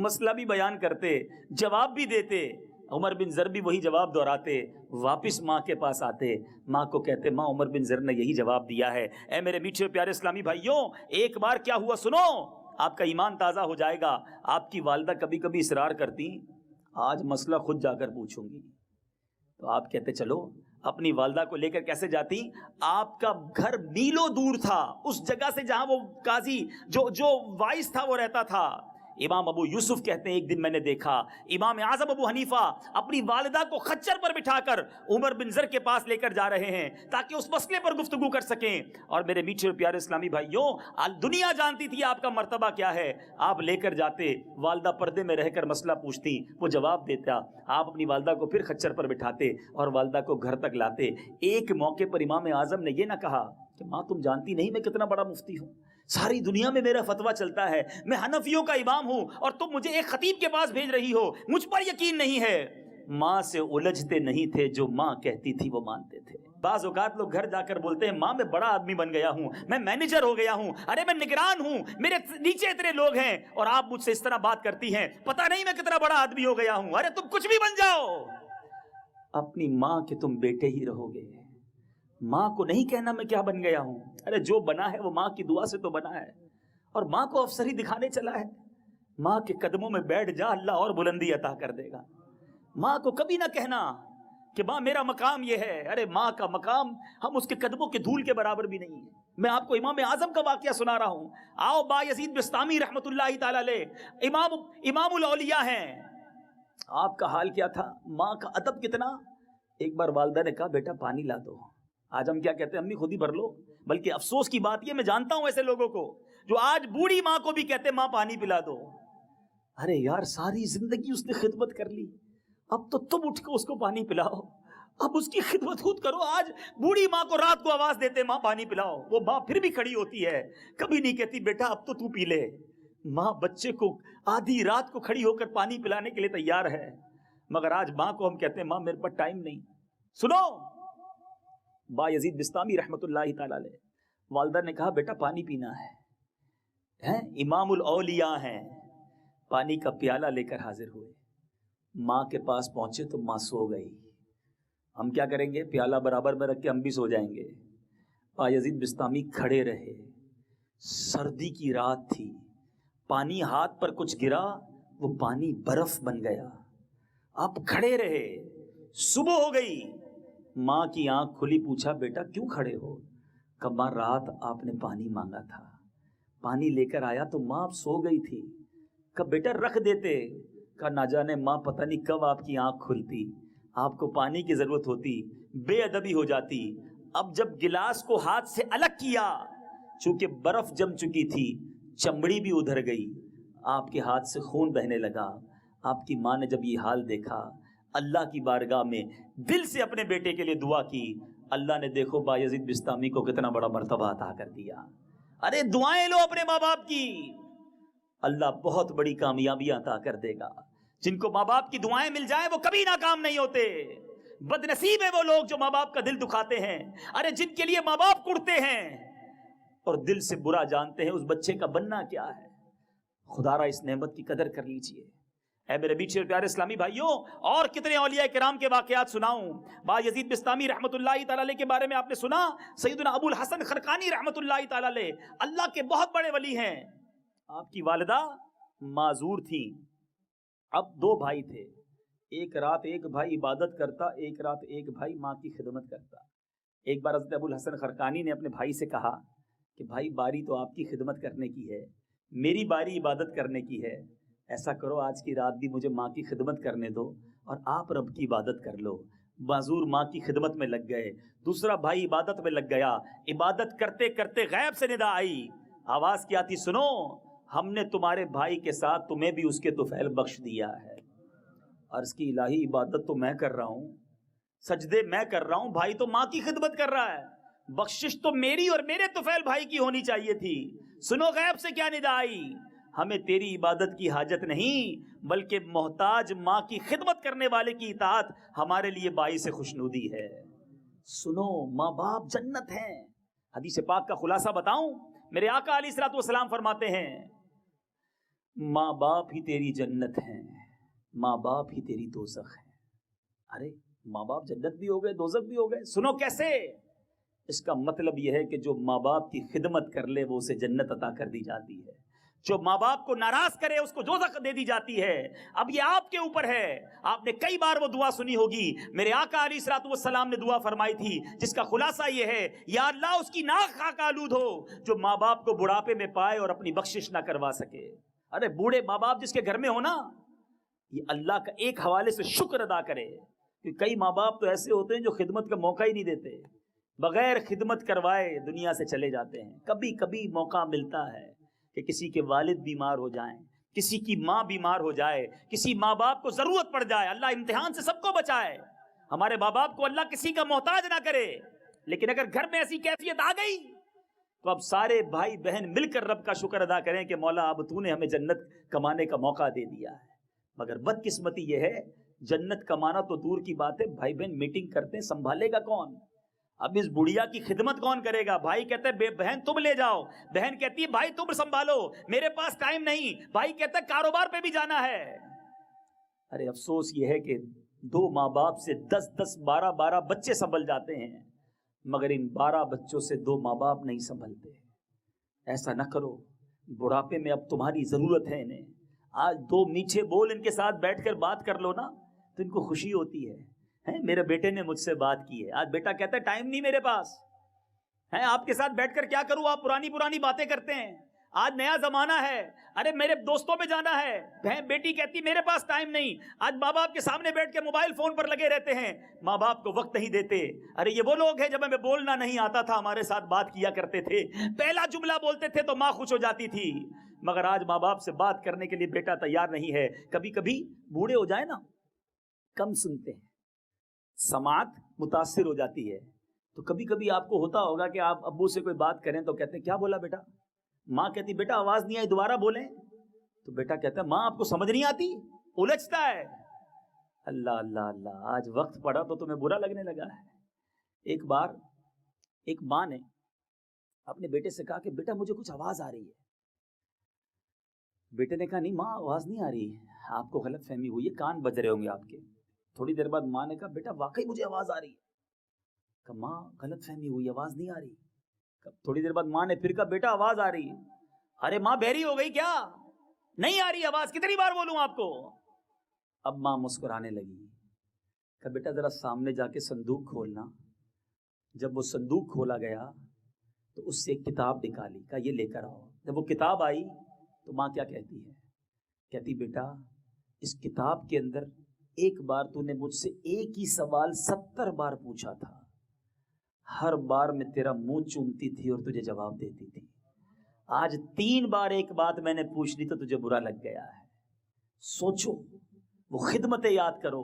مسئلہ بھی بیان کرتے، جواب بھی دیتے، عمر بن زر بھی وہی جواب دہراتے، واپس ماں کے پاس آتے، ماں کو کہتے ماں عمر بن زر نے یہی جواب دیا ہے۔ اے میرے میٹھے پیارے اسلامی بھائیوں، ایک بار کیا ہوا سنو، آپ کا ایمان تازہ ہو جائے گا۔ آپ کی والدہ کبھی کبھی اصرار کرتی آج مسئلہ خود جا کر پوچھوں گی، تو آپ کہتے چلو، اپنی والدہ کو لے کر کیسے جاتی؟ آپ کا گھر میلوں دور تھا اس جگہ سے جہاں وہ قاضی جو وائس تھا وہ رہتا تھا۔ امام ابو یوسف کہتے ہیں ایک دن میں نے دیکھا امام اعظم ابو حنیفہ اپنی والدہ کو خچر پر بٹھا کر عمر بن زر کے پاس لے کر جا رہے ہیں تاکہ اس مسئلے پر گفتگو کر سکیں۔ اور میرے میٹھے اور پیارے اسلامی بھائیوں، دنیا جانتی تھی آپ کا مرتبہ کیا ہے، آپ لے کر جاتے، والدہ پردے میں رہ کر مسئلہ پوچھتی، وہ جواب دیتا، آپ اپنی والدہ کو پھر خچر پر بٹھاتے اور والدہ کو گھر تک لاتے۔ ایک موقع پر امام اعظم نے یہ نہ کہا کہ ماں تم جانتی نہیں میں کتنا بڑا مفتی ہوں، ساری دنیا میں میرا فتویٰ چلتا ہے، میں حنفیوں کا امام ہوں اور تم مجھے ایک خطیب کے پاس بھیج رہی ہو، مجھ پر یقین نہیں ہے۔ ماں سے الجھتے نہیں تھے، جو ماں کہتی تھی وہ مانتے تھے۔ بعض اوقات لوگ گھر جا کر بولتے ہیں ماں میں بڑا آدمی بن گیا ہوں، میں مینیجر ہو گیا ہوں، ارے میں نگران ہوں، میرے نیچے اتنے لوگ ہیں، اور آپ مجھ سے اس طرح بات کرتی ہیں، پتہ نہیں میں کتنا بڑا آدمی ہو گیا ہوں۔ ارے تم کچھ بھی بن جاؤ، اپنی ماں کے تم بیٹے ہی رہو گے، ماں کو نہیں کہنا میں کیا بن گیا ہوں۔ ارے جو بنا ہے وہ ماں کی دعا سے تو بنا ہے، اور ماں کو افسری دکھانے چلا ہے۔ ماں کے قدموں میں بیٹھ جا، اللہ اور بلندی عطا کر دے گا۔ ماں کو کبھی نہ کہنا کہ ماں میرا مقام یہ ہے، ارے ماں کا مقام ہم اس کے قدموں کے دھول کے برابر بھی نہیں ہے۔ میں آپ کو امام اعظم کا واقعہ سنا رہا ہوں۔ آؤ بایزید بستامی رحمت اللہ تعالی علیہ امام الاولیاء ہیں، آپ کا حال کیا تھا، ماں کا ادب کتنا۔ ایک بار والدہ نے کہا بیٹا پانی لا دو، آج ہم کیا کہتے ہیں امی خود ہی بھر لو، بلکہ افسوس کی بات یہ میں جانتا ہوں ایسے لوگوں کو جو آج بوڑھی ماں کو بھی کہتے ماں پانی پلا دو۔ ارے یار ساری زندگی اس نے خدمت کر لی، اب تو تم اٹھ کے اس کو پانی پلاؤ، اب اس کی خدمت خود کرو۔ آج بوڑھی ماں کو رات کو آواز دیتے ماں پانی پلاؤ، وہ ماں پھر بھی کھڑی ہوتی ہے، کبھی نہیں کہتی بیٹا اب تو پی لے۔ ماں بچے کو آدھی رات کو کھڑی ہو کر پانی پلانے کے لیے تیار ہے، مگر آج ماں کو ہم کہتے ہیں ماں میرے پاس ٹائم نہیں۔ سنو، بایزید بستامی رحمت اللہ تعالی علیہ، والدہ نے کہا بیٹا پانی پینا ہے، امام الاولیاء ہیں، پانی کا پیالہ لے کر حاضر ہوئے، ماں کے پاس پہنچے تو ماں سو گئی۔ ہم کیا کریں گے، پیالہ برابر میں رکھ کے ہم بھی سو جائیں گے۔ بایزید بستامی کھڑے رہے، سردی کی رات تھی، پانی ہاتھ پر کچھ گرا، وہ پانی برف بن گیا، آپ کھڑے رہے، صبح ہو گئی، ماں کی آنکھ کھلی، پوچھا بیٹا کیوں کھڑے ہو؟ کہا ماں رات آپ نے پانی مانگا تھا، پانی لے کر آیا تو ماں اب سو گئی تھی۔ کہا بیٹا رکھ دیتے۔ کہا نہ جانے ماں پتہ نہیں کب آپ کی آنکھ کھلتی، آپ کو پانی کی ضرورت ہوتی، بے ادبی ہو جاتی، اب جب گلاس کو ہاتھ سے الگ کیا، چونکہ برف جم چکی تھی، چمڑی بھی ادھر گئی، آپ کے ہاتھ سے خون بہنے لگا۔ آپ کی ماں نے جب یہ حال دیکھا، اللہ کی بارگاہ میں دل سے اپنے بیٹے کے لیے دعا کی۔ اللہ نے دیکھو بایزید بستامی کو کتنا بڑا مرتبہ عطا کر دیا۔ ارے دعائیں لو اپنے ماں باپ کی، اللہ بہت بڑی کامیابیاں عطا کر دے گا۔ جن کو ماں باپ کی دعائیں مل جائیں وہ کبھی ناکام نہیں ہوتے۔ بد نصیب ہیں وہ لوگ جو ماں باپ کا دل دکھاتے ہیں۔ ارے جن کے لیے ماں باپ کڑتے ہیں اور دل سے برا جانتے ہیں، اس بچے کا بننا کیا ہے؟ خدا را اس نعمت کی قدر کر لیجئے۔ اے میرے میٹھے اور پیارے اسلامی بھائیوں، اور کتنے اولیاء کرام کے واقعات سناؤں۔ بایزید بستامی رحمت اللہ تعالی علیہ کے بارے میں آپ نے سنا، سیدنا ابو الحسن خرقانی رحمت اللہ تعالی علیہ اللہ کے بہت بڑے ولی ہیں۔ آپ کی والدہ معذور تھیں۔ اب دو بھائی تھے، ایک رات ایک بھائی عبادت کرتا، ایک رات ایک بھائی ماں کی خدمت کرتا۔ ایک بار حضرت ابو الحسن خرقانی نے اپنے بھائی سے کہا کہ بھائی باری تو آپ کی خدمت کرنے کی ہے، میری باری عبادت کرنے کی ہے، ایسا کرو آج کی رات بھی مجھے ماں کی خدمت کرنے دو اور آپ رب کی عبادت کر لو۔ معذور ماں کی خدمت میں لگ گئے، دوسرا بھائی عبادت میں لگ گیا۔ عبادت کرتے کرتے غیب سے ندا آئی، آواز کیا تھی؟ سنو، ہم نے تمہارے بھائی کے ساتھ تمہیں بھی اس کے طفیل بخش دیا ہے۔ عرض کی الہی عبادت تو میں کر رہا ہوں، سجدے میں کر رہا ہوں، بھائی تو ماں کی خدمت کر رہا ہے، بخشش تو میری اور میرے طفیل بھائی کی ہونی چاہیے تھی۔ سنو غیب سے کیا ندا آئی، ہمیں تیری عبادت کی حاجت نہیں، بلکہ محتاج ماں کی خدمت کرنے والے کی اطاعت ہمارے لیے باعث خوشنودی ہے۔ سنو، ماں باپ جنت ہیں۔ حدیث پاک کا خلاصہ بتاؤں، میرے آقا علیہ الصلوۃ والسلام فرماتے ہیں ماں باپ ہی تیری جنت ہیں، ماں باپ ہی تیری دوزخ ہے۔ ارے ماں باپ جنت بھی ہو گئے، دوزخ بھی ہو گئے، سنو کیسے؟ اس کا مطلب یہ ہے کہ جو ماں باپ کی خدمت کر لے وہ اسے جنت عطا کر دی جاتی ہے، جو ماں باپ کو ناراض کرے اس کو دوزخ دے دی جاتی ہے۔ اب یہ آپ کے اوپر ہے۔ آپ نے کئی بار وہ دعا سنی ہوگی، میرے آقا علیہ الصلوۃ والسلام نے دعا فرمائی تھی جس کا خلاصہ یہ ہے، یا اللہ اس کی ناک خاک آلود ہو جو ماں باپ کو بڑھاپے میں پائے اور اپنی بخشش نہ کروا سکے۔ ارے بوڑھے ماں باپ جس کے گھر میں ہونا، یہ اللہ کا ایک حوالے سے شکر ادا کرے، کہ کئی ماں باپ تو ایسے ہوتے ہیں جو خدمت کا موقع ہی نہیں دیتے، بغیر خدمت کروائے دنیا سے چلے جاتے ہیں۔ کبھی کبھی موقع ملتا ہے کہ کسی کے والد بیمار ہو جائیں، کسی کی ماں بیمار ہو جائے، کسی ماں باپ کو ضرورت پڑ جائے، اللہ امتحان سے سب کو بچائے، ہمارے ماں باپ کو اللہ کسی کا محتاج نہ کرے، لیکن اگر گھر میں ایسی کیفیت آ گئی تو اب سارے بھائی بہن مل کر رب کا شکر ادا کریں کہ مولا اب تو نے ہمیں جنت کمانے کا موقع دے دیا ہے۔ مگر بدقسمتی یہ ہے، جنت کمانا تو دور کی بات ہے، بھائی بہن میٹنگ کرتے ہیں، سنبھالے گا کون؟ اب اس بڑھیا کی خدمت کون کرے گا؟ بھائی کہتا ہے بہن تم لے جاؤ، بہن کہتی ہے بھائی تم سنبھالو، میرے پاس ٹائم نہیں، بھائی کہتا ہے کاروبار پہ بھی جانا ہے۔ ارے افسوس یہ ہے کہ 2 ماں باپ سے 10 12 12 بچے سنبھل جاتے ہیں، مگر ان 12 بچوں سے 2 ماں باپ نہیں سنبھلتے۔ ایسا نہ کرو، بڑھاپے میں اب تمہاری ضرورت ہے انہیں۔ آج 2 میٹھے بول ان کے ساتھ بیٹھ کر بات کر لو نا تو ان کو خوشی ہوتی ہے۔ میرے بیٹے نے مجھ سے بات کی ہے، آج بیٹا کہتا ہے ٹائم نہیں میرے پاس ہے، آپ کے ساتھ بیٹھ کر کیا کروں، آپ پرانی باتیں کرتے ہیں، آج نیا زمانہ ہے، ارے میرے دوستوں پہ جانا ہے۔ بیٹی کہتی میرے پاس ٹائم نہیں، آج ماں باپ کے سامنے بیٹھ کے موبائل فون پر لگے رہتے ہیں، ماں باپ کو وقت نہیں دیتے۔ ارے یہ وہ لوگ ہیں جب ہمیں بولنا نہیں آتا تھا ہمارے ساتھ بات کیا کرتے تھے، پہلا جملہ بولتے تھے تو ماں خوش ہو جاتی تھی، مگر آج ماں باپ سے بات کرنے کے لیے بیٹا تیار نہیں ہے۔ کبھی کبھی بوڑھے ہو جائے نا، کم سنتے ہیں، سماعت متاثر ہو جاتی ہے، تو کبھی کبھی آپ کو ہوتا ہوگا کہ آپ ابو سے کوئی بات کریں تو کہتے ہیں کیا بولا بیٹا؟ ماں کہتی بیٹا آواز نہیں آئی دوبارہ بولیں، تو بیٹا کہتا ہے ماں آپ کو سمجھ نہیں آتی، الجھتا ہے۔ اللہ اللہ اللہ، آج وقت پڑا تو تمہیں برا لگنے لگا ہے۔ ایک بار ایک ماں نے اپنے بیٹے سے کہا کہ بیٹا مجھے کچھ آواز آ رہی ہے۔ بیٹے نے کہا نہیں ماں آواز نہیں آ رہی ہے، آپ کو غلط فہمی ہوئی ہے، کان بج رہے ہوں گے آپ کے۔ تھوڑی دیر بعد ماں نے کہا بیٹا واقعی مجھے آواز آ رہی ہے۔ کہا ماں غلط فہمی ہوئی، آواز نہیں آ رہی۔ تھوڑی دیر بعد ماں نے پھر کہا بیٹا آواز آ رہی ہے۔ ارے ماں بہری ہو گئی کیا؟ نہیں آ رہی آواز، کتنی بار بولوں آپ کو؟ اب ماں مسکرانے لگی، کہا بیٹا ذرا سامنے جا کے صندوق کھولنا۔ جب وہ صندوق کھولا گیا تو اس سے ایک کتاب نکالی، کہا یہ لے کر آؤ۔ جب وہ کتاب آئی تو ماں کیا کہتی ہے؟ کہتی بیٹا اس کتاب کے اندر ایک بار تو نے مجھ سے ایک ہی سوال 70 بار پوچھا تھا، ہر بار میں تیرا منہ چومتی تھی اور تجھے جواب دیتی تھی. آج 3 بار ایک بات میں نے پوچھ لی تو تجھے برا لگ گیا ہے. سوچو، وہ خدمتیں یاد کرو،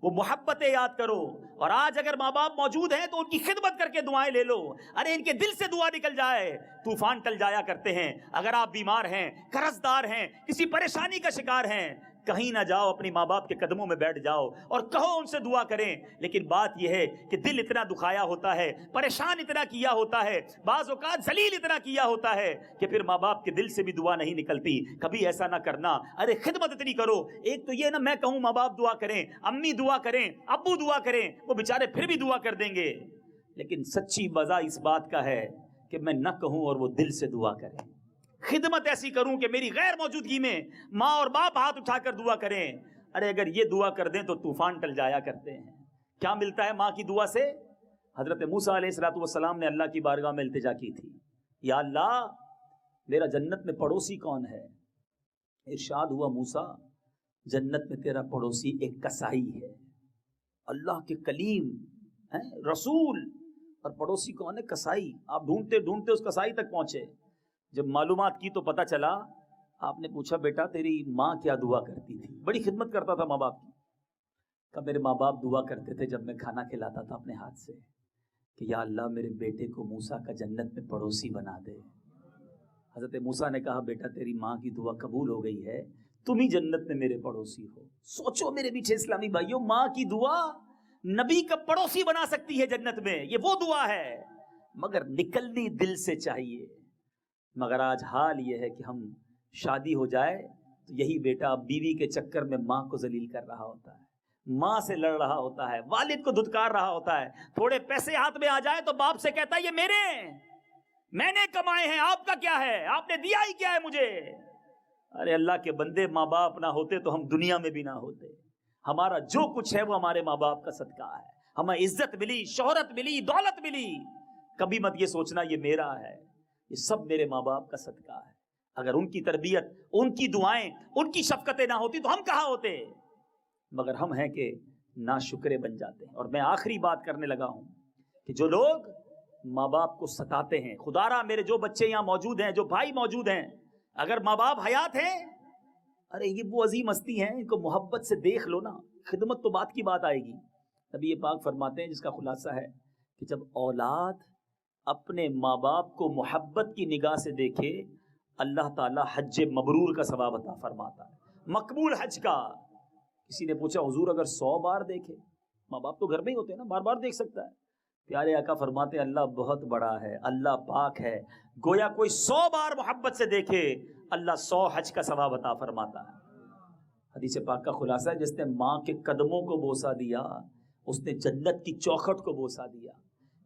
وہ محبتیں یاد کرو. اور آج اگر ماں باپ موجود ہیں تو ان کی خدمت کر کے دعائیں لے لو. ارے ان کے دل سے دعا نکل جائے. طوفان ٹل جایا کرتے ہیں. اگر آپ بیمار ہیں، قرض دار ہیں، کسی پریشانی کا شکار ہیں، کہیں نہ جاؤ، اپنی ماں باپ کے قدموں میں بیٹھ جاؤ اور کہو ان سے دعا کریں. لیکن بات یہ ہے کہ دل اتنا دکھایا ہوتا ہے، پریشان اتنا کیا ہوتا ہے، بعض اوقات ذلیل اتنا کیا ہوتا ہے کہ پھر ماں باپ کے دل سے بھی دعا نہیں نکلتی. کبھی ایسا نہ کرنا. ارے خدمت اتنی کرو. ایک تو یہ نا میں کہوں ماں باپ دعا کریں، امی دعا کریں، ابو دعا کریں، وہ بیچارے پھر بھی دعا کر دیں گے. لیکن سچی مزہ اس بات کا ہے کہ میں نہ کہوں اور وہ دل سے دعا کریں. خدمت ایسی کروں کہ میری غیر موجودگی میں ماں اور باپ ہاتھ اٹھا کر دعا کریں. ارے اگر یہ دعا کر دیں تو طوفان ٹل جایا کرتے ہیں. کیا ملتا ہے ماں کی دعا سے؟ حضرت موسیٰ علیہ السلام نے اللہ کی بارگاہ میں التجا کی تھی، یا اللہ میرا جنت میں پڑوسی کون ہے؟ ارشاد ہوا موسیٰ جنت میں تیرا پڑوسی ایک کسائی ہے. اللہ کے کلیم ہیں، رسول، اور پڑوسی کون ہے؟ کسائی. آپ ڈھونڈتے ڈھونڈتے اس کسائی تک پہنچے. جب معلومات کی تو پتہ چلا. آپ نے پوچھا بیٹا تیری ماں کیا دعا کرتی تھی؟ بڑی خدمت کرتا تھا ماں باپ کی. کہا میرے ماں باپ دعا کرتے تھے جب میں کھانا کھلاتا تھا اپنے ہاتھ سے کہ یا اللہ میرے بیٹے کو موسیٰ کا جنت میں پڑوسی بنا دے. حضرت موسیٰ نے کہا بیٹا تیری ماں کی دعا قبول ہو گئی ہے، تم ہی جنت میں میرے پڑوسی ہو. سوچو میرے میٹھے اسلامی بھائیوں، ماں کی دعا نبی کا پڑوسی بنا سکتی ہے جنت میں. یہ وہ دعا ہے مگر نکلنی دل سے چاہیے. مگر آج حال یہ ہے کہ ہم شادی ہو جائے تو یہی بیٹا بیوی کے چکر میں ماں کو ذلیل کر رہا ہوتا ہے، ماں سے لڑ رہا ہوتا ہے، والد کو دھتکار رہا ہوتا ہے. تھوڑے پیسے ہاتھ میں آ جائے تو باپ سے کہتا ہے یہ میرے ہیں، میں نے کمائے ہیں، آپ کا کیا ہے؟ آپ نے دیا ہی کیا ہے مجھے؟ ارے اللہ کے بندے، ماں باپ نہ ہوتے تو ہم دنیا میں بھی نہ ہوتے. ہمارا جو کچھ ہے وہ ہمارے ماں باپ کا صدقہ ہے. ہمیں عزت ملی، شہرت ملی، دولت ملی. کبھی مت یہ سوچنا یہ میرا ہے، یہ سب میرے ماں باپ کا صدقہ ہے. اگر ان کی تربیت، ان کی دعائیں، ان کی شفقتیں نہ ہوتی تو ہم کہاں ہوتے؟ مگر ہم ہیں کہ ناشکرے بن جاتے ہیں. اور میں آخری بات کرنے لگا ہوں کہ جو لوگ ماں باپ کو ستاتے ہیں، خدا را میرے جو بچے یہاں موجود ہیں، جو بھائی موجود ہیں، اگر ماں باپ حیات ہیں، ارے یہ وہ عظیم ہستی ہیں، ان کو محبت سے دیکھ لو نا. خدمت تو بات کی بات آئے گی. نبی پاک فرماتے ہیں جس کا خلاصہ ہے کہ جب اولاد اپنے ماں باپ کو محبت کی نگاہ سے دیکھے، اللہ تعالیٰ حج مبرور کا ثواب عطا فرماتا ہے، مقبول حج کا. کسی نے پوچھا حضور اگر 100 بار دیکھے؟ ماں باپ تو گھر میں ہی ہوتے ہیں نا، بار بار دیکھ سکتا ہے. پیارے آقا فرماتے ہیں اللہ بہت بڑا ہے، اللہ پاک ہے، گویا کوئی 100 بار محبت سے دیکھے اللہ 100 حج کا ثواب عطا فرماتا ہے. حدیث پاک کا خلاصہ ہے جس نے ماں کے قدموں کو بوسہ دیا اس نے جنت کی چوکھٹ کو بوسہ دیا.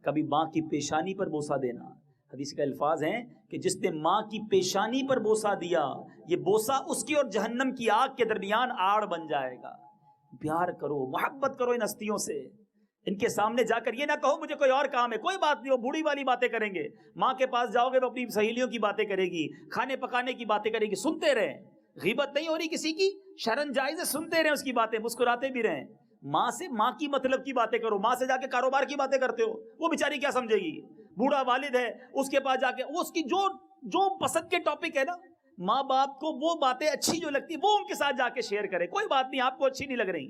کبھی ماں کی پیشانی پر بوسہ دینا، حدیث کا الفاظ ہیں کہ جس نے ماں کی پیشانی پر بوسہ دیا، یہ بوسہ اس کی اور جہنم کی آگ کے درمیان آڑ بن جائے گا. پیار کرو، محبت کرو ان ہستیوں سے. ان کے سامنے جا کر یہ نہ کہو مجھے کوئی اور کام ہے، کوئی بات نہیں، وہ بوڑھی والی باتیں کریں گے. ماں کے پاس جاؤ گے وہ اپنی سہیلیوں کی باتیں کرے گی، کھانے پکانے کی باتیں کرے گی. سنتے رہیں، غیبت نہیں ہو رہی کسی کی، شرن جائز ہے، سنتے رہیں اس کی باتیں، مسکراتے بھی رہیں. ماں سے ماں کی مطلب کی باتیں کرو. ماں سے جا کے کاروبار کی باتیں کرتے ہو، وہ بیچاری کیا سمجھے گی؟ بوڑھا والد ہے، اس کے پاس جا کے اس کی جو پسند کے ٹاپک ہے نا، ماں باپ کو وہ باتیں اچھی جو لگتی وہ ان کے ساتھ جا کے شیئر کرے. کوئی بات نہیں، آپ کو اچھی نہیں لگ رہی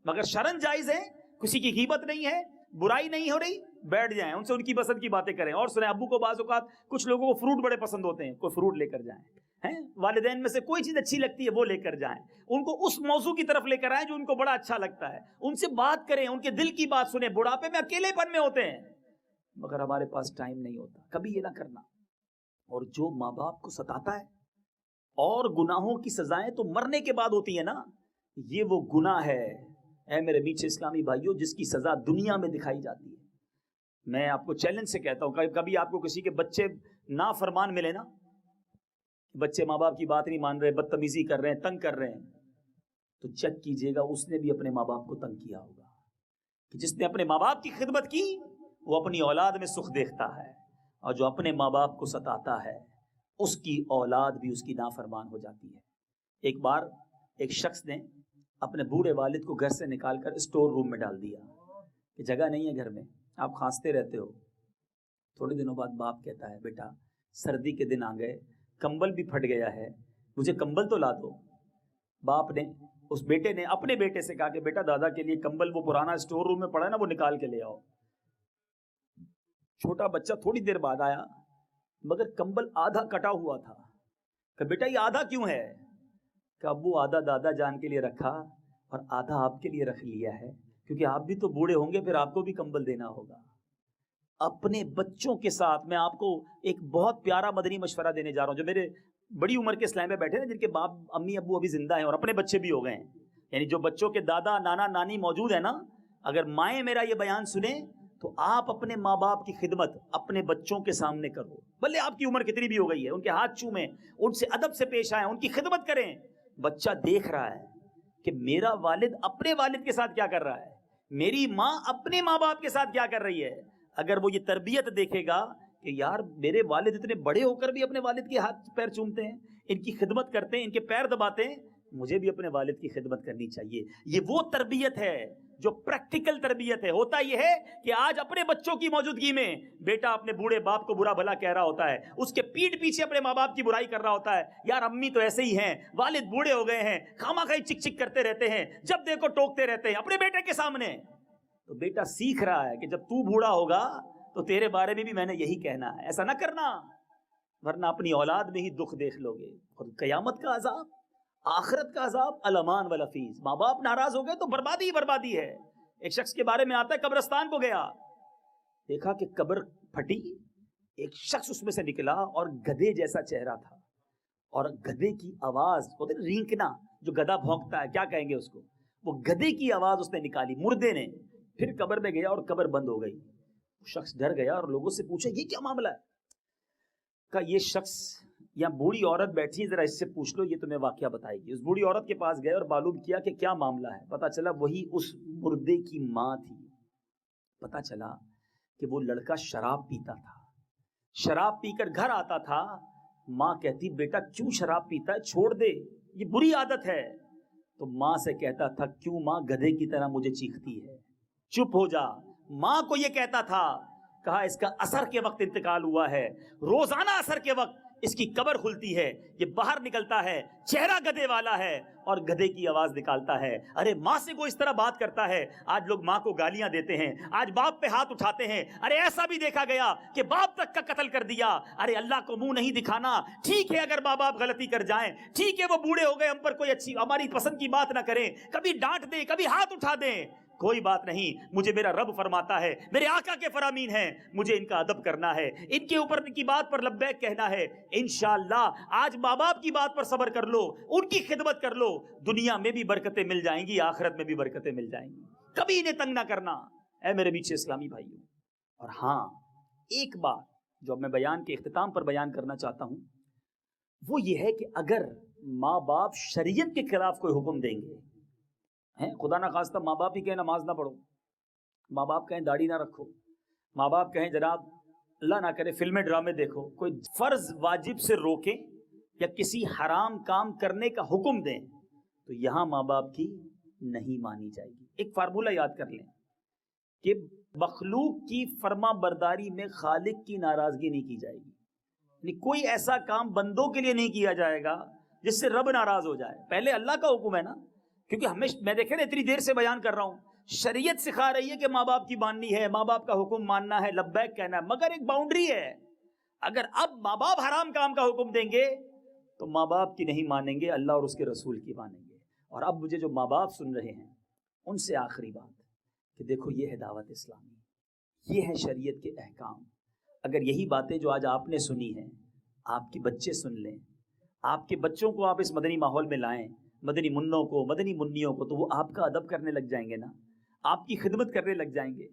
مگر شرن جائز ہے، کسی کی غیبت نہیں ہے، برائی نہیں ہو رہی، بیٹھ جائیں ان سے ان کی پسند کی باتیں کریں. اور سنیں ابو کو بعض اوقات کچھ لوگوں کو فروٹ بڑے پسند ہوتے ہیں، کوئی فروٹ لے کر جائیں. والدین میں سے کوئی چیز اچھی لگتی ہے وہ لے کر جائیں، ان کو اس موضوع کی طرف لے کر آئیں جو ان کو بڑا اچھا لگتا ہے. ان سے بات کریں، ان کے دل کی بات سنیں. بڑھاپے میں اکیلے پن میں ہوتے ہیں مگر ہمارے پاس ٹائم نہیں ہوتا. کبھی یہ نہ کرنا. اور جو ماں باپ کو ستاتا ہے، اور گناہوں کی سزائیں تو مرنے کے بعد ہوتی ہیں نا، یہ وہ گناہ ہے اے میرے میٹھے اسلامی بھائیوں جس کی سزا دنیا میں دکھائی جاتی ہے. میں آپ کو چیلنج سے کہتا ہوں، کبھی آپ کو کسی کے بچے نافرمان ملے نا، بچے ماں باپ کی بات نہیں مان رہے، بدتمیزی کر رہے ہیں، تنگ کر رہے ہیں، تو چیک کیجئے گا اس نے بھی اپنے ماں باپ کو تنگ کیا ہوگا. کہ جس نے اپنے ماں باپ کی خدمت کی وہ اپنی اولاد میں سکھ دیکھتا ہے، اور جو اپنے ماں باپ کو ستاتا ہے اس کی اولاد بھی اس کی نافرمان ہو جاتی ہے. ایک بار ایک شخص نے اپنے بوڑھے والد کو گھر سے نکال کر اسٹور روم میں ڈال دیا کہ جگہ نہیں ہے گھر میں، آپ کھانستے رہتے ہو، تھوڑے دنوں بعد باپ کہتا ہے بیٹا سردی کے دن آ گئے, کمبل بھی پھٹ گیا ہے, مجھے کمبل تو لا دو. باپ نے اس بیٹے نے اپنے بیٹے سے کہا کہ بیٹا دادا کے لیے کمبل وہ پرانا اسٹور روم میں پڑا ہے نا, وہ نکال کے لے آؤ. چھوٹا بچہ تھوڑی دیر بعد آیا مگر کمبل آدھا کٹا ہوا تھا. کہ بیٹا یہ آدھا کیوں ہے؟ کہ ابو آدھا دادا جان کے لیے رکھا اور آدھا آپ کے لیے رکھ لیا ہے, کیونکہ آپ بھی تو بوڑھے ہوں گے, پھر آپ کو بھی کمبل دینا ہوگا. اپنے بچوں کے ساتھ میں آپ کو ایک بہت پیارا مدنی مشورہ دینے جا رہا ہوں. جو میرے بڑی عمر کے اسلام میں بیٹھے ہیں جن کے باپ امی ابو ابھی زندہ ہیں اور اپنے بچے بھی ہو گئے ہیں, یعنی جو بچوں کے دادا نانا نانی موجود ہیں نا, اگر مائیں میرا یہ بیان سنیں تو آپ اپنے ماں باپ کی خدمت اپنے بچوں کے سامنے کرو, بھلے آپ کی عمر کتنی بھی ہو گئی ہے, ان کے ہاتھ چومیں, ان سے ادب سے پیش آئیں, ان کی خدمت کریں. بچہ دیکھ رہا ہے کہ میرا والد اپنے والد کے ساتھ کیا کر رہا ہے, میری ماں اپنے ماں باپ کے ساتھ کیا کر رہی ہے. اگر وہ یہ تربیت دیکھے گا کہ یار میرے والد اتنے بڑے ہو کر بھی اپنے والد کے ہاتھ پیر چومتے ہیں, ان کی خدمت کرتے ہیں, ان کے پیر دباتے ہیں, مجھے بھی اپنے والد کی خدمت کرنی چاہیے. یہ وہ تربیت ہے جو پریکٹیکل تربیت ہے. ہوتا یہ ہے کہ آج اپنے بچوں کی موجودگی میں بیٹا اپنے بوڑھے باپ کو برا بھلا کہہ رہا ہوتا ہے, اس کے پیٹھ پیچھے اپنے ماں باپ کی برائی کر رہا ہوتا ہے. یار امی تو ایسے ہی ہیں, والد بوڑھے ہو گئے ہیں, خامخواہ چک چک کرتے رہتے ہیں, جب دیکھو ٹوکتے رہتے ہیں اپنے بیٹے کے سامنے. تو بیٹا سیکھ رہا ہے کہ جب تو بوڑھا ہوگا تو تیرے بارے میں بھی میں نے یہی کہنا ہے, ایسا نہ کرنا ورنہ اپنی اولاد میں ہی دکھ دیکھ لو گے. اور قیامت کا عذاب, آخرت کا عذاب, الامان والافیز. ماں باپ ناراض ہو گئے تو بربادی ہی بربادی ہے. ایک شخص کے بارے میں آتا ہے قبرستان کو گیا, دیکھا کہ قبر پھٹی, ایک شخص اس میں سے نکلا اور گدھے جیسا چہرہ تھا, اور گدھے کی آواز, رینکنا جو گدھا بھونکتا ہے, کیا کہیں گے اس کو, وہ گدھے کی آواز اس نے نکالی مردے نے. پھر قبر میں گیا اور قبر بند ہو گئی. شخص ڈر گیا اور لوگوں سے پوچھا یہ کیا معاملہ ہے. کہا یہ شخص یا بوڑھی عورت بیٹھی ہے, ذرا اس سے پوچھ لو, یہ تمہیں واقعہ بتائے گی. اس بوڑھی عورت کے پاس گئے اور معلوم کیا کہ کیا معاملہ ہے. پتا چلا وہی اس مردے کی ماں تھی. پتا چلا کہ وہ لڑکا شراب پیتا تھا, شراب پی کر گھر آتا تھا, ماں کہتی بیٹا کیوں شراب پیتا ہے, چھوڑ دے, یہ بری عادت ہے. تو ماں سے کہتا تھا کیوں ماں گدھے کی طرح مجھے چیختی ہے, چپ ہو جا. ماں کو یہ کہتا تھا. کہا اس کا عصر کے وقت انتقال ہوا ہے, روزانہ عصر کے وقت اس کی قبر کھلتی ہے, یہ باہر نکلتا ہے, چہرہ گدھے والا ہے اور گدھے کی آواز نکالتا ہے. ارے ماں سے کوئی اس طرح بات کرتا ہے. آج لوگ ماں کو گالیاں دیتے ہیں, آج باپ پہ ہاتھ اٹھاتے ہیں. ارے ایسا بھی دیکھا گیا کہ باپ تک کا قتل کر دیا. ارے اللہ کو منہ نہیں دکھانا. ٹھیک ہے اگر ماں باپ غلطی کر جائیں, ٹھیک ہے وہ بوڑھے ہو گئے, ہم پر کوئی اچھی ہماری پسند کی بات نہ کریں, کبھی ڈانٹ دیں, کبھی ہاتھ اٹھا دیں, کوئی بات نہیں. مجھے میرا رب فرماتا ہے, میرے آقا کے فرامین ہیں, مجھے ان کا ادب کرنا ہے, ان کے اوپر کی بات پر لبیک کہنا ہے. انشاءاللہ آج ماں باپ کی بات پر صبر کر لو, ان کی خدمت کر لو, دنیا میں بھی برکتیں مل جائیں گی, آخرت میں بھی برکتیں مل جائیں گی. کبھی انہیں تنگ نہ کرنا اے میرے میٹھے اسلامی بھائیوں. اور ہاں ایک بات جو اب میں بیان کے اختتام پر بیان کرنا چاہتا ہوں, وہ یہ ہے کہ اگر ماں باپ شریعت کے خلاف کوئی حکم دیں گے, خدا نہ خواستہ ماں باپ ہی کہیں نماز نہ پڑھو, ماں باپ کہیں داڑھی نہ رکھو, ماں باپ کہیں جناب اللہ نہ کرے فلمیں ڈرامے دیکھو, کوئی فرض واجب سے روکیں یا کسی حرام کام کرنے کا حکم دیں, تو یہاں ماں باپ کی نہیں مانی جائے گی. ایک فارمولہ یاد کر لیں کہ مخلوق کی فرما برداری میں خالق کی ناراضگی نہیں کی جائے گی. یعنی کوئی ایسا کام بندوں کے لیے نہیں کیا جائے گا جس سے رب ناراض ہو جائے. پہلے اللہ کا حکم ہے نا, کیونکہ ہمیشہ میں دیکھیں نا اتنی دیر سے بیان کر رہا ہوں, شریعت سکھا رہی ہے کہ ماں باپ کی ماننی ہے, ماں باپ کا حکم ماننا ہے, لبیک کہنا ہے, مگر ایک باؤنڈری ہے. اگر اب ماں باپ حرام کام کا حکم دیں گے تو ماں باپ کی نہیں مانیں گے, اللہ اور اس کے رسول کی مانیں گے. اور اب مجھے جو ماں باپ سن رہے ہیں ان سے آخری بات کہ دیکھو یہ ہے دعوت اسلامی, یہ ہے شریعت کے احکام. اگر یہی باتیں جو آج آپ نے سنی ہیں آپ کے بچے سن لیں, آپ کے بچوں کو آپ اس مدنی ماحول میں لائیں, مدنی منوں کو, مدنی منیوں کو, تو وہ آپ کا ادب کرنے لگ جائیں گے نا, آپ کی خدمت کرنے لگ جائیں گے.